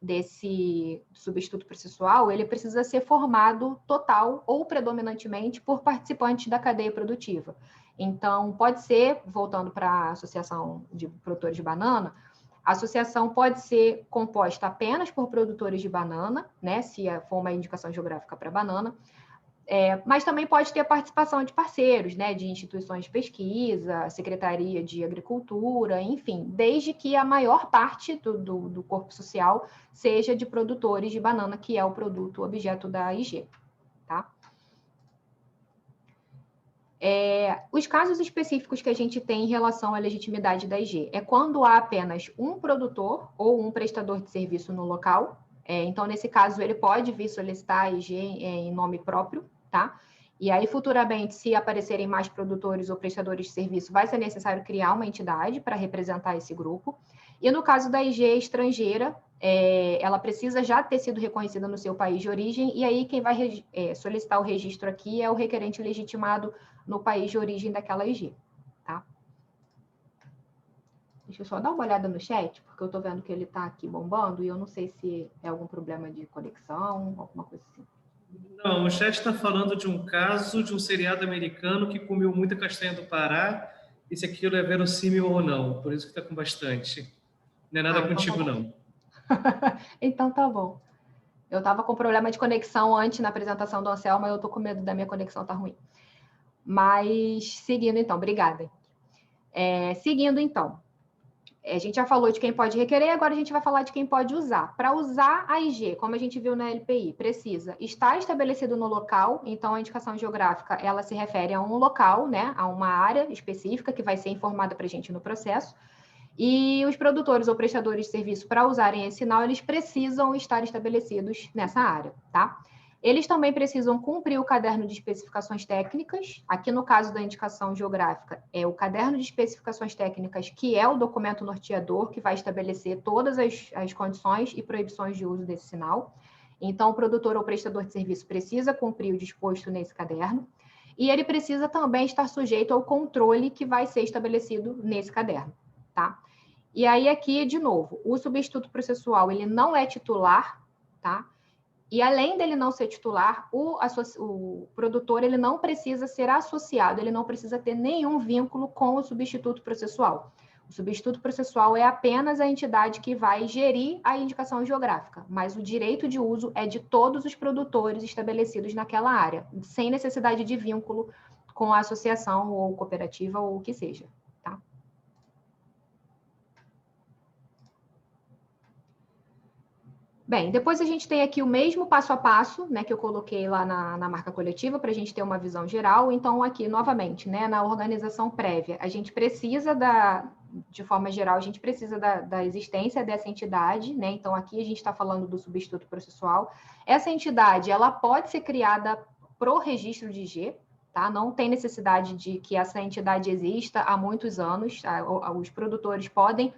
Speaker 2: desse substituto processual, ele precisa ser formado total ou predominantemente por participantes da cadeia produtiva. Então, pode ser, voltando para a Associação de Produtores de Banana, a associação pode ser composta apenas por produtores de banana, né, se for uma indicação geográfica para banana, mas também pode ter participação de parceiros, né, de instituições de pesquisa, Secretaria de Agricultura, enfim, desde que a maior parte do corpo social seja de produtores de banana, que é o produto objeto da IG, tá? Os casos específicos que a gente tem em relação à legitimidade da IG é quando há apenas um produtor ou um prestador de serviço no local. Então, nesse caso, ele pode vir solicitar a IG em nome próprio, tá? E aí, futuramente, se aparecerem mais produtores ou prestadores de serviço, vai ser necessário criar uma entidade para representar esse grupo. E no caso da IG estrangeira, ela precisa já ter sido reconhecida no seu país de origem, e aí quem vai solicitar o registro aqui é o requerente legitimado no país de origem daquela IG, tá? Deixa eu só dar uma olhada no chat, porque eu estou vendo que ele está aqui bombando, e eu não sei se é algum problema de conexão, alguma coisa assim.
Speaker 1: Não, o chat está falando de um caso de um seriado americano que comeu muita castanha do Pará, e se aquilo é verossímil ou não, por isso que está com bastante. Não é nada contigo, não.
Speaker 2: Então tá bom. Eu estava com problema de conexão antes na apresentação do Anselmo, mas eu estou com medo da minha conexão estar ruim. Mas, seguindo então, obrigada. Seguindo então, a gente já falou de quem pode requerer, agora a gente vai falar de quem pode usar. Para usar a IG, como a gente viu na LPI, precisa estar estabelecido no local, então a indicação geográfica, ela se refere a um local, né, a uma área específica que vai ser informada para a gente no processo, e os produtores ou prestadores de serviço, para usarem esse sinal, eles precisam estar estabelecidos nessa área, tá? Eles também precisam cumprir o caderno de especificações técnicas. Aqui, no caso da indicação geográfica, é o caderno de especificações técnicas, que é o documento norteador que vai estabelecer todas as condições e proibições de uso desse sinal. Então, o produtor ou prestador de serviço precisa cumprir o disposto nesse caderno. E ele precisa também estar sujeito ao controle que vai ser estabelecido nesse caderno, tá? E aí, aqui, de novo, o substituto processual, ele não é titular, tá? E além dele não ser titular, o produtor ele não precisa ser associado, ele não precisa ter nenhum vínculo com o substituto processual. O substituto processual é apenas a entidade que vai gerir a indicação geográfica, mas o direito de uso é de todos os produtores estabelecidos naquela área, sem necessidade de vínculo com a associação ou cooperativa ou o que seja. Tá? Bem, depois a gente tem aqui o mesmo passo a passo, né, que eu coloquei lá na marca coletiva, para a gente ter uma visão geral. Então, aqui, novamente, né, na organização prévia, a gente precisa de forma geral, a gente precisa da existência dessa entidade, né? Então, aqui a gente está falando do substituto processual. Essa entidade, ela pode ser criada pro registro de IG, tá? Não tem necessidade de que essa entidade exista há muitos anos. Tá? Os produtores podem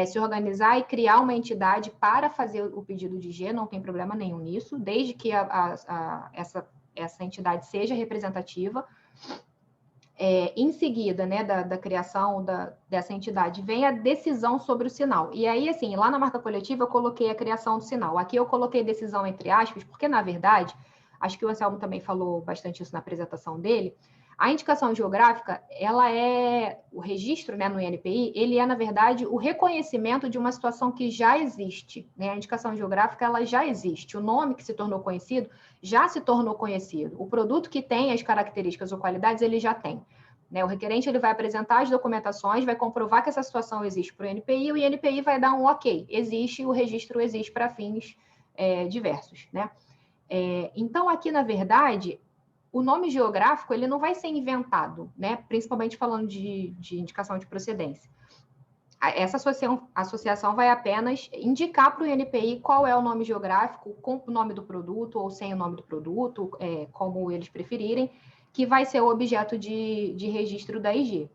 Speaker 2: se organizar e criar uma entidade para fazer o pedido de IG, não tem problema nenhum nisso, desde que essa entidade seja representativa. Em seguida, né, da criação dessa entidade, vem a decisão sobre o sinal. E aí, assim, lá na marca coletiva eu coloquei a criação do sinal. Aqui eu coloquei decisão entre aspas, porque, na verdade, acho que o Anselmo também falou bastante isso na apresentação dele, a indicação geográfica, ela o registro, né, no INPI, ele é, na verdade, o reconhecimento de uma situação que já existe. Né? A indicação geográfica, ela já existe. O nome que se tornou conhecido, já se tornou conhecido. O produto que tem as características ou qualidades, ele já tem. Né? O requerente, ele vai apresentar as documentações, vai comprovar que essa situação existe para o INPI, e o INPI vai dar um ok. Existe, o registro existe para fins diversos. Né? Então, aqui, na verdade, o nome geográfico ele não vai ser inventado, né? Principalmente falando de indicação de procedência. Essa associação vai apenas indicar para o INPI qual é o nome geográfico, com o nome do produto ou sem o nome do produto, como eles preferirem, que vai ser o objeto de registro da IG.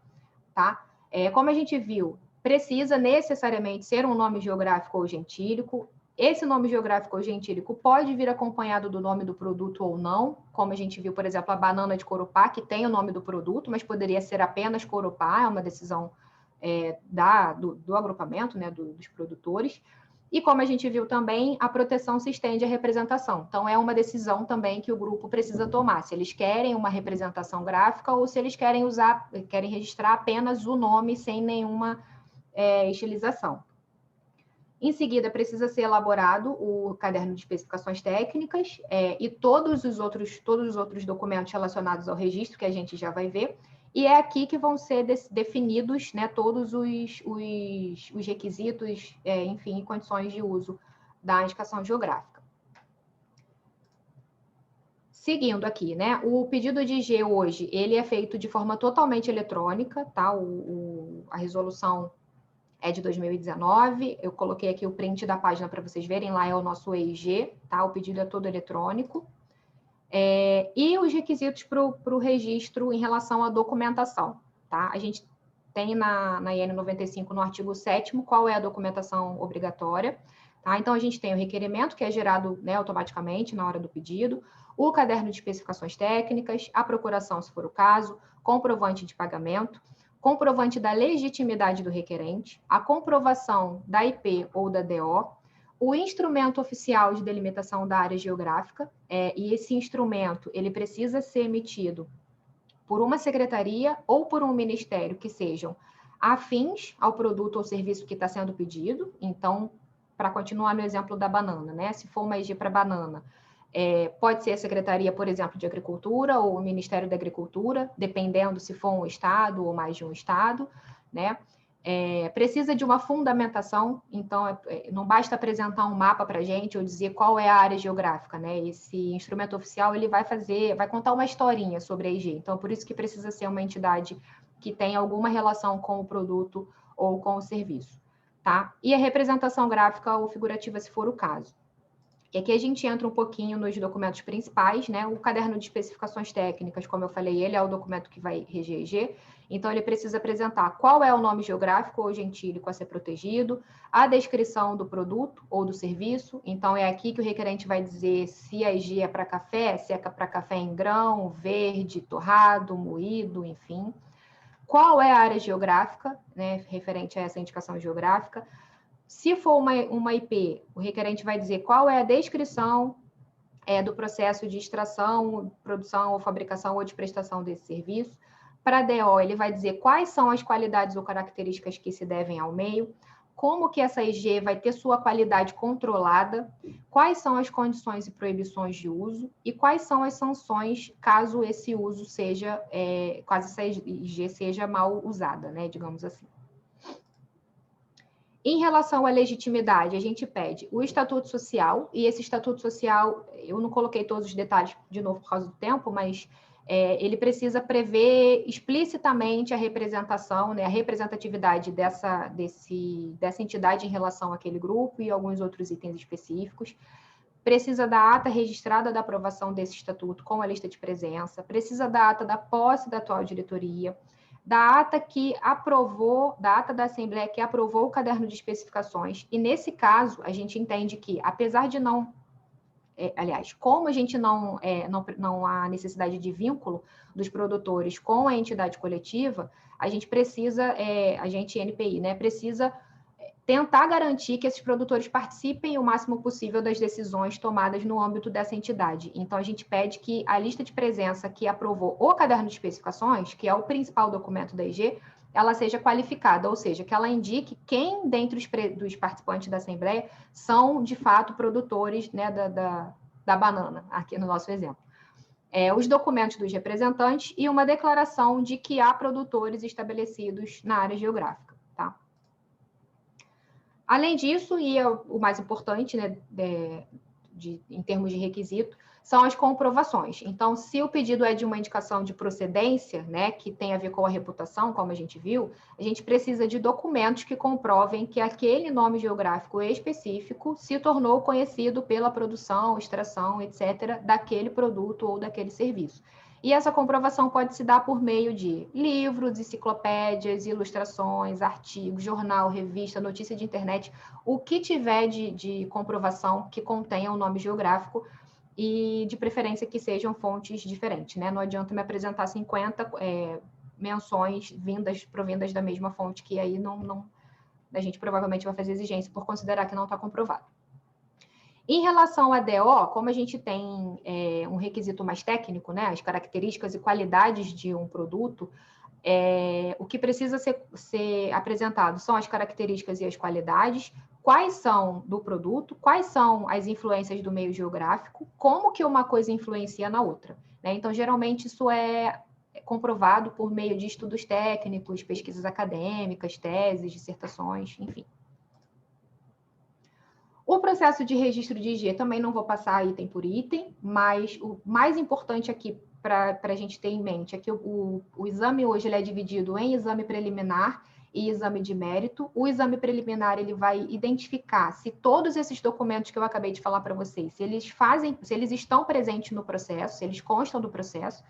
Speaker 2: Tá? Como a gente viu, precisa necessariamente ser um nome geográfico ou gentílico. Esse nome geográfico ou gentílico pode vir acompanhado do nome do produto ou não, como a gente viu, por exemplo, a banana de Corupá, que tem o nome do produto, mas poderia ser apenas Corupá, é uma decisão do agrupamento, né, dos produtores. E como a gente viu também, a proteção se estende à representação. Então, é uma decisão também que o grupo precisa tomar, se eles querem uma representação gráfica ou se eles querem registrar apenas o nome sem nenhuma estilização. Em seguida, precisa ser elaborado o caderno de especificações técnicas e todos os outros documentos relacionados ao registro, que a gente já vai ver, e é aqui que vão ser definidos, né, todos os requisitos, enfim, condições de uso da indicação geográfica. Seguindo aqui, né, o pedido de IG hoje, ele é feito de forma totalmente eletrônica, tá? A resolução é de 2019, eu coloquei aqui o print da página para vocês verem, lá é o nosso EIG, tá? O pedido é todo eletrônico. E os requisitos para o registro em relação à documentação, tá? A gente tem na IN 95, no artigo 7º, qual é a documentação obrigatória, tá? Então, a gente tem o requerimento, que é gerado, né, automaticamente na hora do pedido, o caderno de especificações técnicas, a procuração, se for o caso, comprovante de pagamento, comprovante da legitimidade do requerente, a comprovação da IP ou da DO, o instrumento oficial de delimitação da área geográfica, e esse instrumento ele precisa ser emitido por uma secretaria ou por um ministério que sejam afins ao produto ou serviço que está sendo pedido. Então, para continuar no exemplo da banana, né? Se for uma IG para banana, pode ser a Secretaria, por exemplo, de Agricultura ou o Ministério da Agricultura, dependendo se for um estado ou mais de um estado, né? Precisa de uma fundamentação, então não basta apresentar um mapa para a gente ou dizer qual é a área geográfica, né? Esse instrumento oficial ele vai contar uma historinha sobre a IG, então por isso que precisa ser uma entidade que tenha alguma relação com o produto ou com o serviço, tá? E a representação gráfica ou figurativa, se for o caso. E aqui a gente entra um pouquinho nos documentos principais, né? O caderno de especificações técnicas, como eu falei, ele é o documento que vai reger a IG, então ele precisa apresentar qual é o nome geográfico ou gentílico a ser protegido, a descrição do produto ou do serviço, então é aqui que o requerente vai dizer se a IG é para café, se é para café em grão, verde, torrado, moído, enfim. Qual é a área geográfica, né, referente a essa indicação geográfica. Se for uma IP, o requerente vai dizer qual é a descrição do processo de extração, produção ou fabricação ou de prestação desse serviço. Para a DO, ele vai dizer quais são as qualidades ou características que se devem ao meio, como que essa IG vai ter sua qualidade controlada, quais são as condições e proibições de uso e quais são as sanções caso esse uso seja, caso essa IG seja mal usada, né, digamos assim. Em relação à legitimidade, a gente pede o estatuto social, e esse estatuto social, eu não coloquei todos os detalhes de novo por causa do tempo, mas ele precisa prever explicitamente a representação, né, a representatividade dessa entidade em relação àquele grupo e alguns outros itens específicos. Precisa da ata registrada da aprovação desse estatuto com a lista de presença, precisa da ata da posse da atual diretoria, da ata que aprovou, da ata da Assembleia que aprovou o caderno de especificações, e nesse caso, a gente entende que, apesar de não, aliás, como a gente não há necessidade de vínculo dos produtores com a entidade coletiva, a gente precisa, a gente, NPI, né, precisa tentar garantir que esses produtores participem o máximo possível das decisões tomadas no âmbito dessa entidade. Então, a gente pede que a lista de presença que aprovou o caderno de especificações, que é o principal documento da IG, ela seja qualificada, ou seja, que ela indique quem, dentre dos participantes da Assembleia, são, de fato, produtores, né, da banana, aqui no nosso exemplo. Os documentos dos representantes e uma declaração de que há produtores estabelecidos na área geográfica, tá? Além disso, e o mais importante, né, em termos de requisito, são as comprovações. Então, se o pedido é de uma indicação de procedência, né, que tem a ver com a reputação, como a gente viu, a gente precisa de documentos que comprovem que aquele nome geográfico específico se tornou conhecido pela produção, extração, etc., daquele produto ou daquele serviço. E essa comprovação pode se dar por meio de livros, enciclopédias, ilustrações, artigos, jornal, revista, notícia de internet, o que tiver de comprovação que contenha o nome geográfico e, de preferência, que sejam fontes diferentes, né? Não adianta me apresentar 50 menções provindas da mesma fonte, que aí a gente provavelmente vai fazer exigência por considerar que não está comprovado. Em relação à DO, como a gente tem um requisito mais técnico, né, as características e qualidades de um produto, o que precisa ser apresentado são as características e as qualidades, quais são do produto, quais são as influências do meio geográfico, como que uma coisa influencia na outra, né? Então, geralmente, isso é comprovado por meio de estudos técnicos, pesquisas acadêmicas, teses, dissertações, enfim. O processo de registro de IG também não vou passar item por item, mas o mais importante aqui para a gente ter em mente é que o exame hoje ele é dividido em exame preliminar e exame de mérito. O exame preliminar ele vai identificar se todos esses documentos que eu acabei de falar para vocês, se eles estão presentes no processo, se eles constam do processo,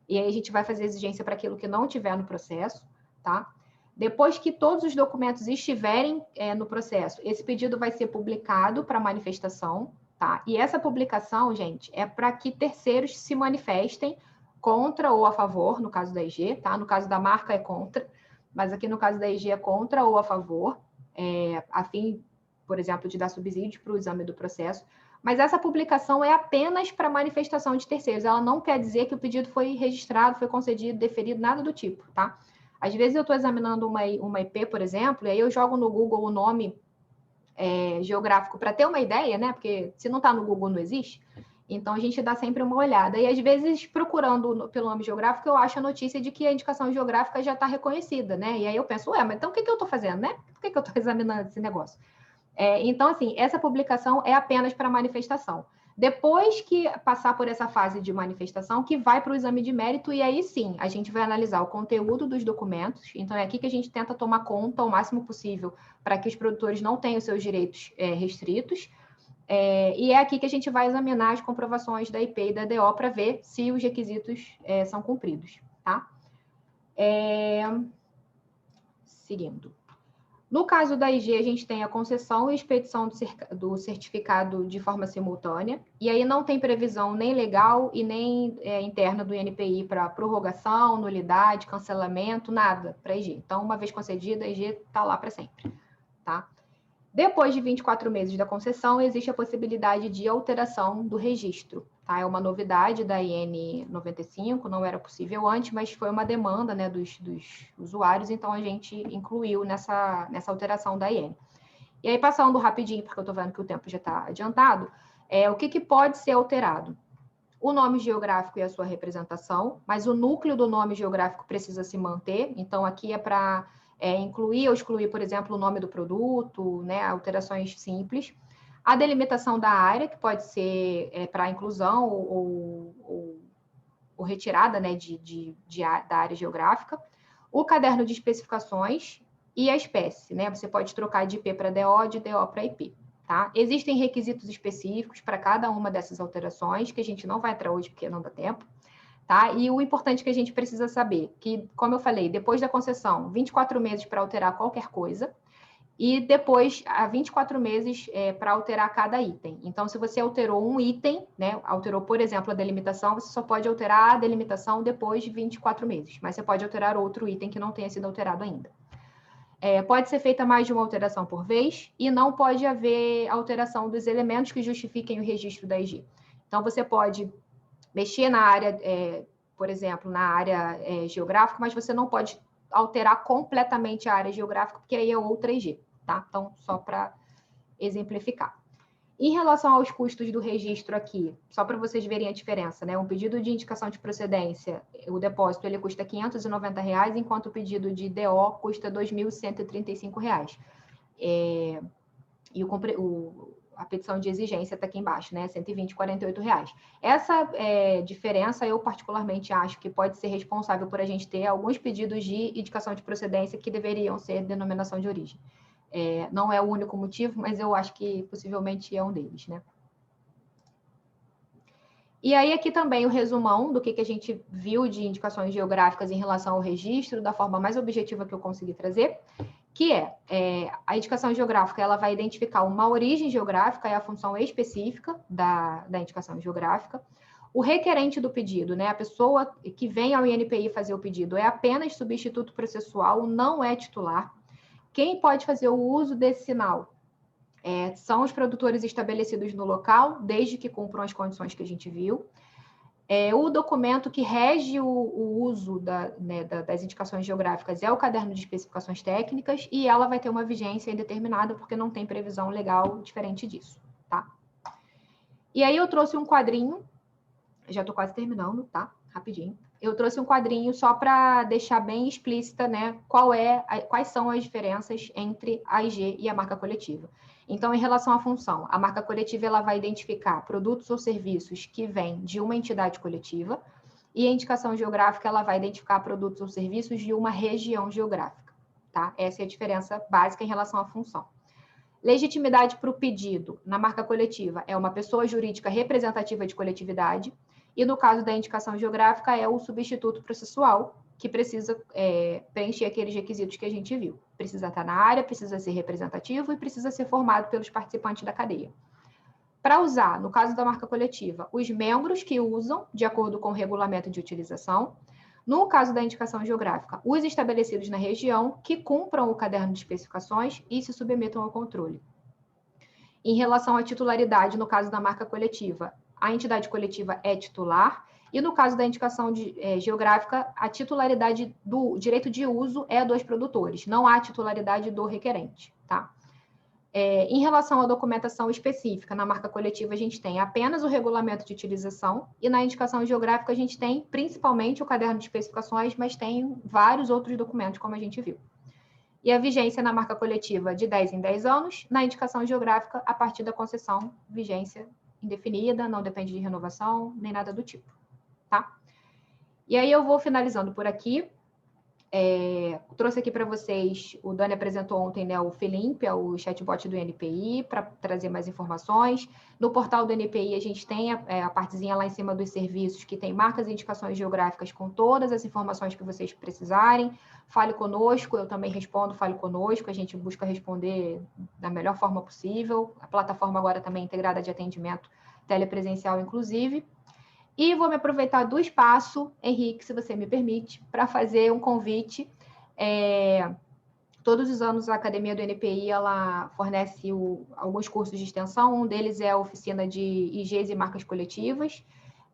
Speaker 2: e aí a gente vai fazer exigência para aquilo que não tiver no processo, tá? Depois que todos os documentos estiverem no processo, esse pedido vai ser publicado para manifestação, tá? E essa publicação, gente, é para que terceiros se manifestem contra ou a favor, no caso da IG, tá? No caso da marca é contra, mas aqui no caso da IG é contra ou a favor, a fim, por exemplo, de dar subsídio para o exame do processo. Mas essa publicação é apenas para manifestação de terceiros. Ela não quer dizer que o pedido foi registrado, foi concedido, deferido, nada do tipo, tá? Às vezes eu estou examinando uma IP, por exemplo, e aí eu jogo no Google o nome geográfico para ter uma ideia, né? Porque se não está no Google, não existe. Então, a gente dá sempre uma olhada. E, às vezes, procurando pelo nome geográfico, eu acho a notícia de que a indicação geográfica já está reconhecida, né? E aí eu penso, mas então o que eu estou fazendo, né? Por que eu estou examinando esse negócio? Então, assim, essa publicação é apenas para manifestação. Depois que passar por essa fase de manifestação, que vai para o exame de mérito, e aí sim, a gente vai analisar o conteúdo dos documentos. Então, é aqui que a gente tenta tomar conta o máximo possível para que os produtores não tenham seus direitos restritos. E é aqui que a gente vai examinar as comprovações da IP e da DO para ver se os requisitos são cumpridos, tá? Seguindo. No caso da IG, a gente tem a concessão e expedição do certificado de forma simultânea, e aí não tem previsão nem legal e nem interna do INPI para prorrogação, nulidade, cancelamento, nada para a IG. Então, uma vez concedida, a IG está lá para sempre, tá? Depois de 24 meses da concessão, existe a possibilidade de alteração do registro. tá? É uma novidade da IN 95, não era possível antes, mas foi uma demanda, né, dos usuários, então a gente incluiu nessa alteração da IN. E aí, passando rapidinho, porque eu estou vendo que o tempo já está adiantado, o que pode ser alterado? O nome geográfico e a sua representação, mas o núcleo do nome geográfico precisa se manter, então aqui é para incluir ou excluir, por exemplo, o nome do produto, né, alterações simples. A delimitação da área, que pode ser para inclusão ou retirada, né, da área geográfica. O caderno de especificações e a espécie, né? Você pode trocar de IP para DO, de DO para IP, tá? Existem requisitos específicos para cada uma dessas alterações, que a gente não vai entrar hoje porque não dá tempo, tá? E o importante que a gente precisa saber, que, como eu falei, depois da concessão, 24 meses para alterar qualquer coisa, e depois, há 24 meses para alterar cada item. Então, se você alterou um item, né, alterou, por exemplo, a delimitação, você só pode alterar a delimitação depois de 24 meses, mas você pode alterar outro item que não tenha sido alterado ainda. Pode ser feita mais de uma alteração por vez e não pode haver alteração dos elementos que justifiquem o registro da IG. Então, você pode mexer na área, por exemplo, na área geográfica, mas você não pode alterar completamente a área geográfica, porque aí é outra IG, tá? Então, só para exemplificar. Em relação aos custos do registro aqui, só para vocês verem a diferença, né? Um pedido de indicação de procedência, o depósito, ele custa R$ 590, enquanto o pedido de DO custa R$ 2.135. E a petição de exigência está aqui embaixo, né? R$ 120,48. Essa diferença, eu particularmente acho que pode ser responsável por a gente ter alguns pedidos de indicação de procedência que deveriam ser denominação de origem. Não é o único motivo, mas eu acho que possivelmente é um deles, né? E aí, aqui também o resumão do que a gente viu de indicações geográficas em relação ao registro, da forma mais objetiva que eu consegui trazer, que a indicação geográfica, ela vai identificar uma origem geográfica, é a função específica da indicação geográfica. O requerente do pedido, né, a pessoa que vem ao INPI fazer o pedido, é apenas substituto processual, não é titular. Quem pode fazer o uso desse sinal são os produtores estabelecidos no local, desde que cumpram as condições que a gente viu. O documento que rege o uso das indicações geográficas é o caderno de especificações técnicas e ela vai ter uma vigência indeterminada porque não tem previsão legal diferente disso, tá? E aí eu trouxe um quadrinho, já estou quase terminando, tá? Rapidinho. Eu trouxe um quadrinho só para deixar bem explícita, né, quais são as diferenças entre a IG e a marca coletiva. Então, em relação à função, a marca coletiva ela vai identificar produtos ou serviços que vêm de uma entidade coletiva e a indicação geográfica ela vai identificar produtos ou serviços de uma região geográfica, tá? Essa é a diferença básica em relação à função. Legitimidade para o pedido na marca coletiva é uma pessoa jurídica representativa de coletividade e no caso da indicação geográfica é o substituto processual, que precisa preencher aqueles requisitos que a gente viu. Precisa estar na área, precisa ser representativo e precisa ser formado pelos participantes da cadeia. Para usar, no caso da marca coletiva, os membros que usam, de acordo com o regulamento de utilização. No caso da indicação geográfica, os estabelecidos na região que cumpram o caderno de especificações e se submetam ao controle. Em relação à titularidade, no caso da marca coletiva, a entidade coletiva é titular, e no caso da indicação geográfica, a titularidade do direito de uso é dos produtores, não há titularidade do requerente, tá? Em relação à documentação específica, na marca coletiva a gente tem apenas o regulamento de utilização, e na indicação geográfica a gente tem principalmente o caderno de especificações, mas tem vários outros documentos, como a gente viu. E a vigência na marca coletiva de 10 em 10 anos, na indicação geográfica, a partir da concessão, vigência indefinida, não depende de renovação, nem nada do tipo, tá? E aí eu vou finalizando por aqui. Trouxe aqui para vocês, o Dani apresentou ontem, né, o Felimp, o chatbot do NPI, para trazer mais informações. No portal do NPI, a gente tem a partezinha lá em cima dos serviços, que tem marcas e indicações geográficas com todas as informações que vocês precisarem. Fale conosco, eu também respondo, fale conosco, a gente busca responder da melhor forma possível. A plataforma agora também é integrada de atendimento telepresencial, inclusive. E vou me aproveitar do espaço, Henrique, se você me permite, para fazer um convite Todos os anos a Academia do NPI ela fornece alguns cursos de extensão, um deles é a oficina de IGs e marcas coletivas.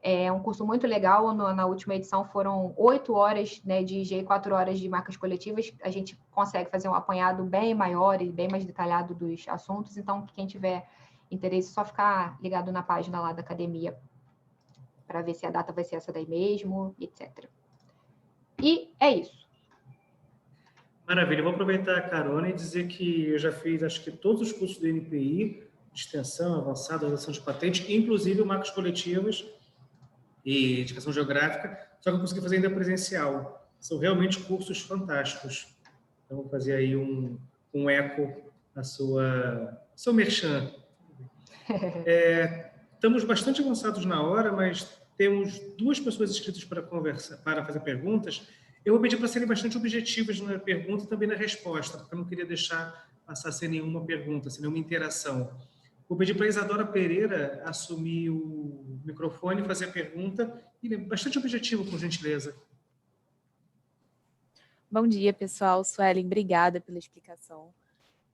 Speaker 2: É um curso muito legal, na última edição foram 8 horas, né, de IG e 4 horas de marcas coletivas. A gente consegue fazer um apanhado bem maior e bem mais detalhado dos assuntos, então quem tiver interesse, é só ficar ligado na página lá da academia para ver se a data vai ser essa daí mesmo, etc. E é isso.
Speaker 1: Maravilha, eu vou aproveitar a carona e dizer que eu já fiz, acho que todos os cursos do NPI, de extensão, avançada, redação de patente, inclusive marcas coletivas e indicação geográfica, só que eu consegui fazer ainda presencial. São realmente cursos fantásticos. Então, vou fazer aí um eco na seu merchan. Estamos bastante avançados na hora, mas temos 2 pessoas inscritas para conversar, para fazer perguntas. Eu vou pedir para serem bastante objetivas na pergunta e também na resposta, porque eu não queria deixar passar sem nenhuma pergunta, sem nenhuma interação. Vou pedir para a Isadora Pereira assumir o microfone, fazer a pergunta, e bastante objetivo, por gentileza.
Speaker 3: Bom dia, pessoal. Suelen, obrigada pela explicação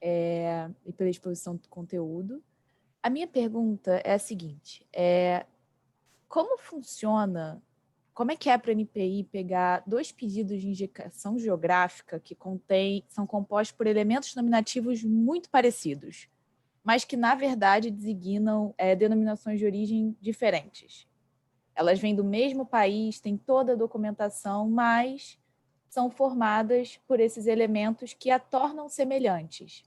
Speaker 3: e pela exposição do conteúdo. A minha pergunta é a seguinte, como funciona, como é que é para o NPI pegar 2 pedidos de indicação geográfica que são compostos por elementos nominativos muito parecidos, mas que, na verdade, designam denominações de origem diferentes? Elas vêm do mesmo país, têm toda a documentação, mas são formadas por esses elementos que a tornam semelhantes.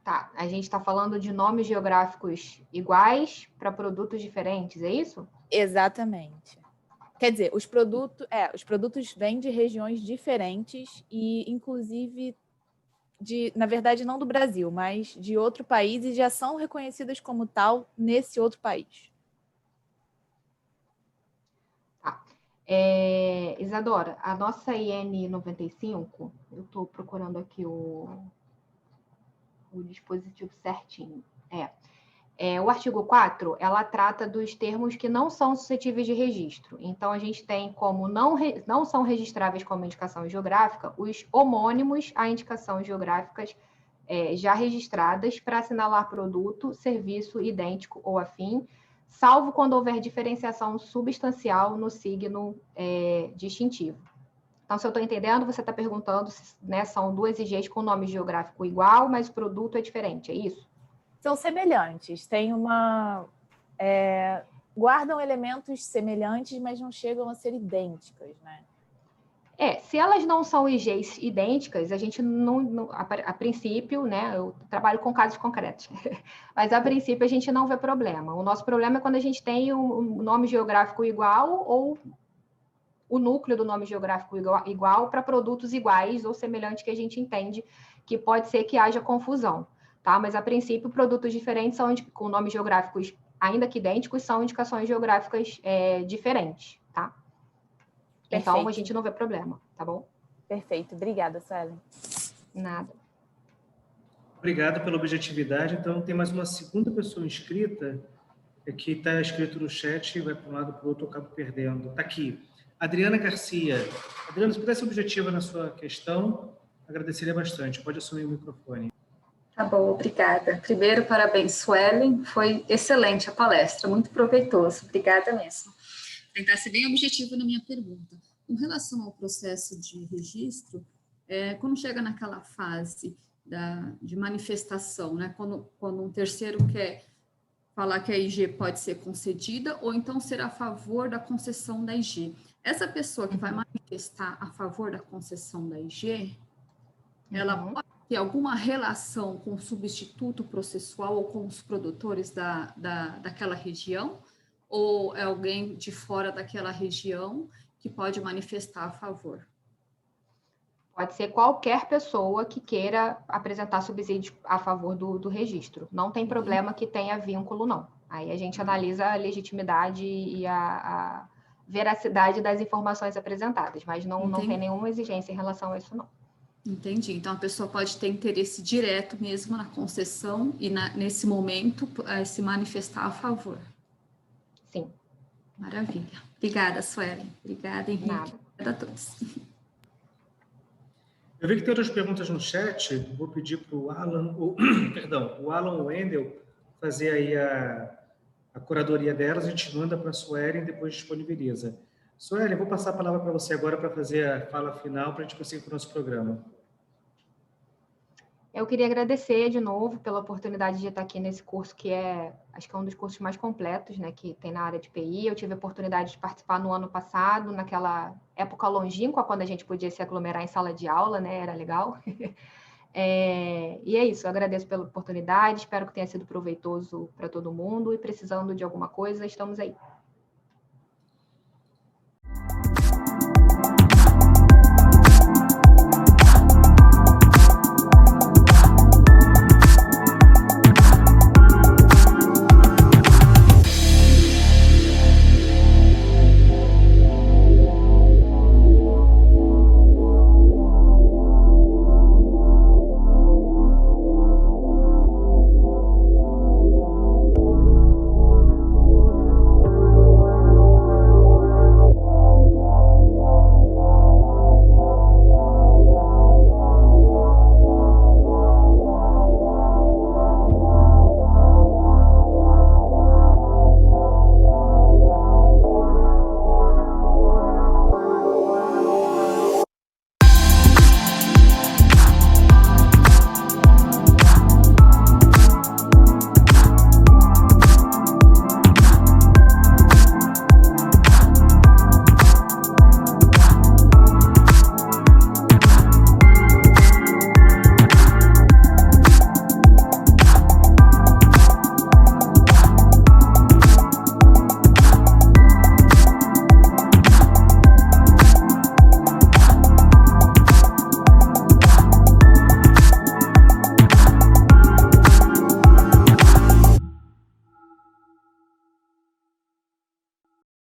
Speaker 2: Tá, a gente está falando de nomes geográficos iguais para produtos diferentes, é isso?
Speaker 3: Exatamente. Quer dizer, os produtos vêm de regiões diferentes e, inclusive, na verdade, não do Brasil, mas de outro país e já são reconhecidas como tal nesse outro país.
Speaker 2: Tá. Isadora, a nossa IN 95, eu estou procurando aqui o dispositivo certinho. O artigo 4, ela trata dos termos que não são suscetíveis de registro. Então, a gente tem como não são registráveis como indicação geográfica os homônimos a indicações geográficas já registradas para assinalar produto, serviço idêntico ou afim, salvo quando houver diferenciação substancial no signo distintivo. Então, se eu estou entendendo, você está perguntando se, né, são 2 IGs com nome geográfico igual, mas o produto é diferente, é isso?
Speaker 3: São semelhantes, guardam elementos semelhantes, mas não chegam a ser idênticas, né?
Speaker 2: Se elas não são IGs idênticas, a gente a princípio, né, eu trabalho com casos concretos, mas a princípio a gente não vê problema. O nosso problema é quando a gente tem um nome geográfico igual ou o núcleo do nome geográfico igual para produtos iguais ou semelhantes que a gente entende que pode ser que haja confusão, tá? Mas, a princípio, produtos diferentes com nomes geográficos, ainda que idênticos, são indicações geográficas diferentes, tá? Perfeito. Então, a gente não vê problema, tá bom?
Speaker 3: Perfeito. Obrigada, Suelen.
Speaker 2: Nada.
Speaker 1: Obrigado pela objetividade. Então, tem mais uma segunda pessoa inscrita, que está escrito no chat, vai para um lado para o outro, eu acabo perdendo. Está aqui. Adriana Garcia. Adriana, se pudesse ser objetiva na sua questão, agradeceria bastante. Pode assumir o microfone.
Speaker 4: Tá bom, obrigada. Primeiro, parabéns, Suelen. Foi excelente a palestra, muito proveitoso. Obrigada mesmo. Vou tentar ser bem objetivo na minha pergunta. Com relação ao processo de registro, quando chega naquela fase de manifestação, né, quando um terceiro quer falar que a IG pode ser concedida ou então ser a favor da concessão da IG. Essa pessoa que vai manifestar a favor da concessão da IG, ela pode ter alguma relação com o substituto processual ou com os produtores daquela região? Ou é alguém de fora daquela região que pode manifestar a favor?
Speaker 2: Pode ser qualquer pessoa que queira apresentar subsídio a favor do registro. Não tem problema que tenha vínculo, não. Aí a gente analisa a legitimidade e a veracidade das informações apresentadas, mas não tem nenhuma exigência em relação a isso, não.
Speaker 4: Entendi. Então, a pessoa pode ter interesse direto mesmo na concessão e, nesse momento, se manifestar a favor.
Speaker 2: Sim.
Speaker 4: Maravilha. Obrigada, Suelen. Obrigada, Henrique.
Speaker 2: Nada.
Speaker 4: Obrigada a todos.
Speaker 1: Eu vi que tem outras perguntas no chat, vou pedir para o Alan, o Alan Wendel fazer aí a curadoria delas, a gente manda para a Suelen e depois disponibiliza. Suelen, eu vou passar a palavra para você agora para fazer a fala final para a gente prosseguir com o nosso programa.
Speaker 2: Eu queria agradecer de novo pela oportunidade de estar aqui nesse curso que acho que é um dos cursos mais completos, né, que tem na área de PI. Eu tive a oportunidade de participar no ano passado, naquela época longínqua, quando a gente podia se aglomerar em sala de aula, né, era legal. E é isso, eu agradeço pela oportunidade, espero que tenha sido proveitoso para todo mundo e precisando de alguma coisa, estamos aí.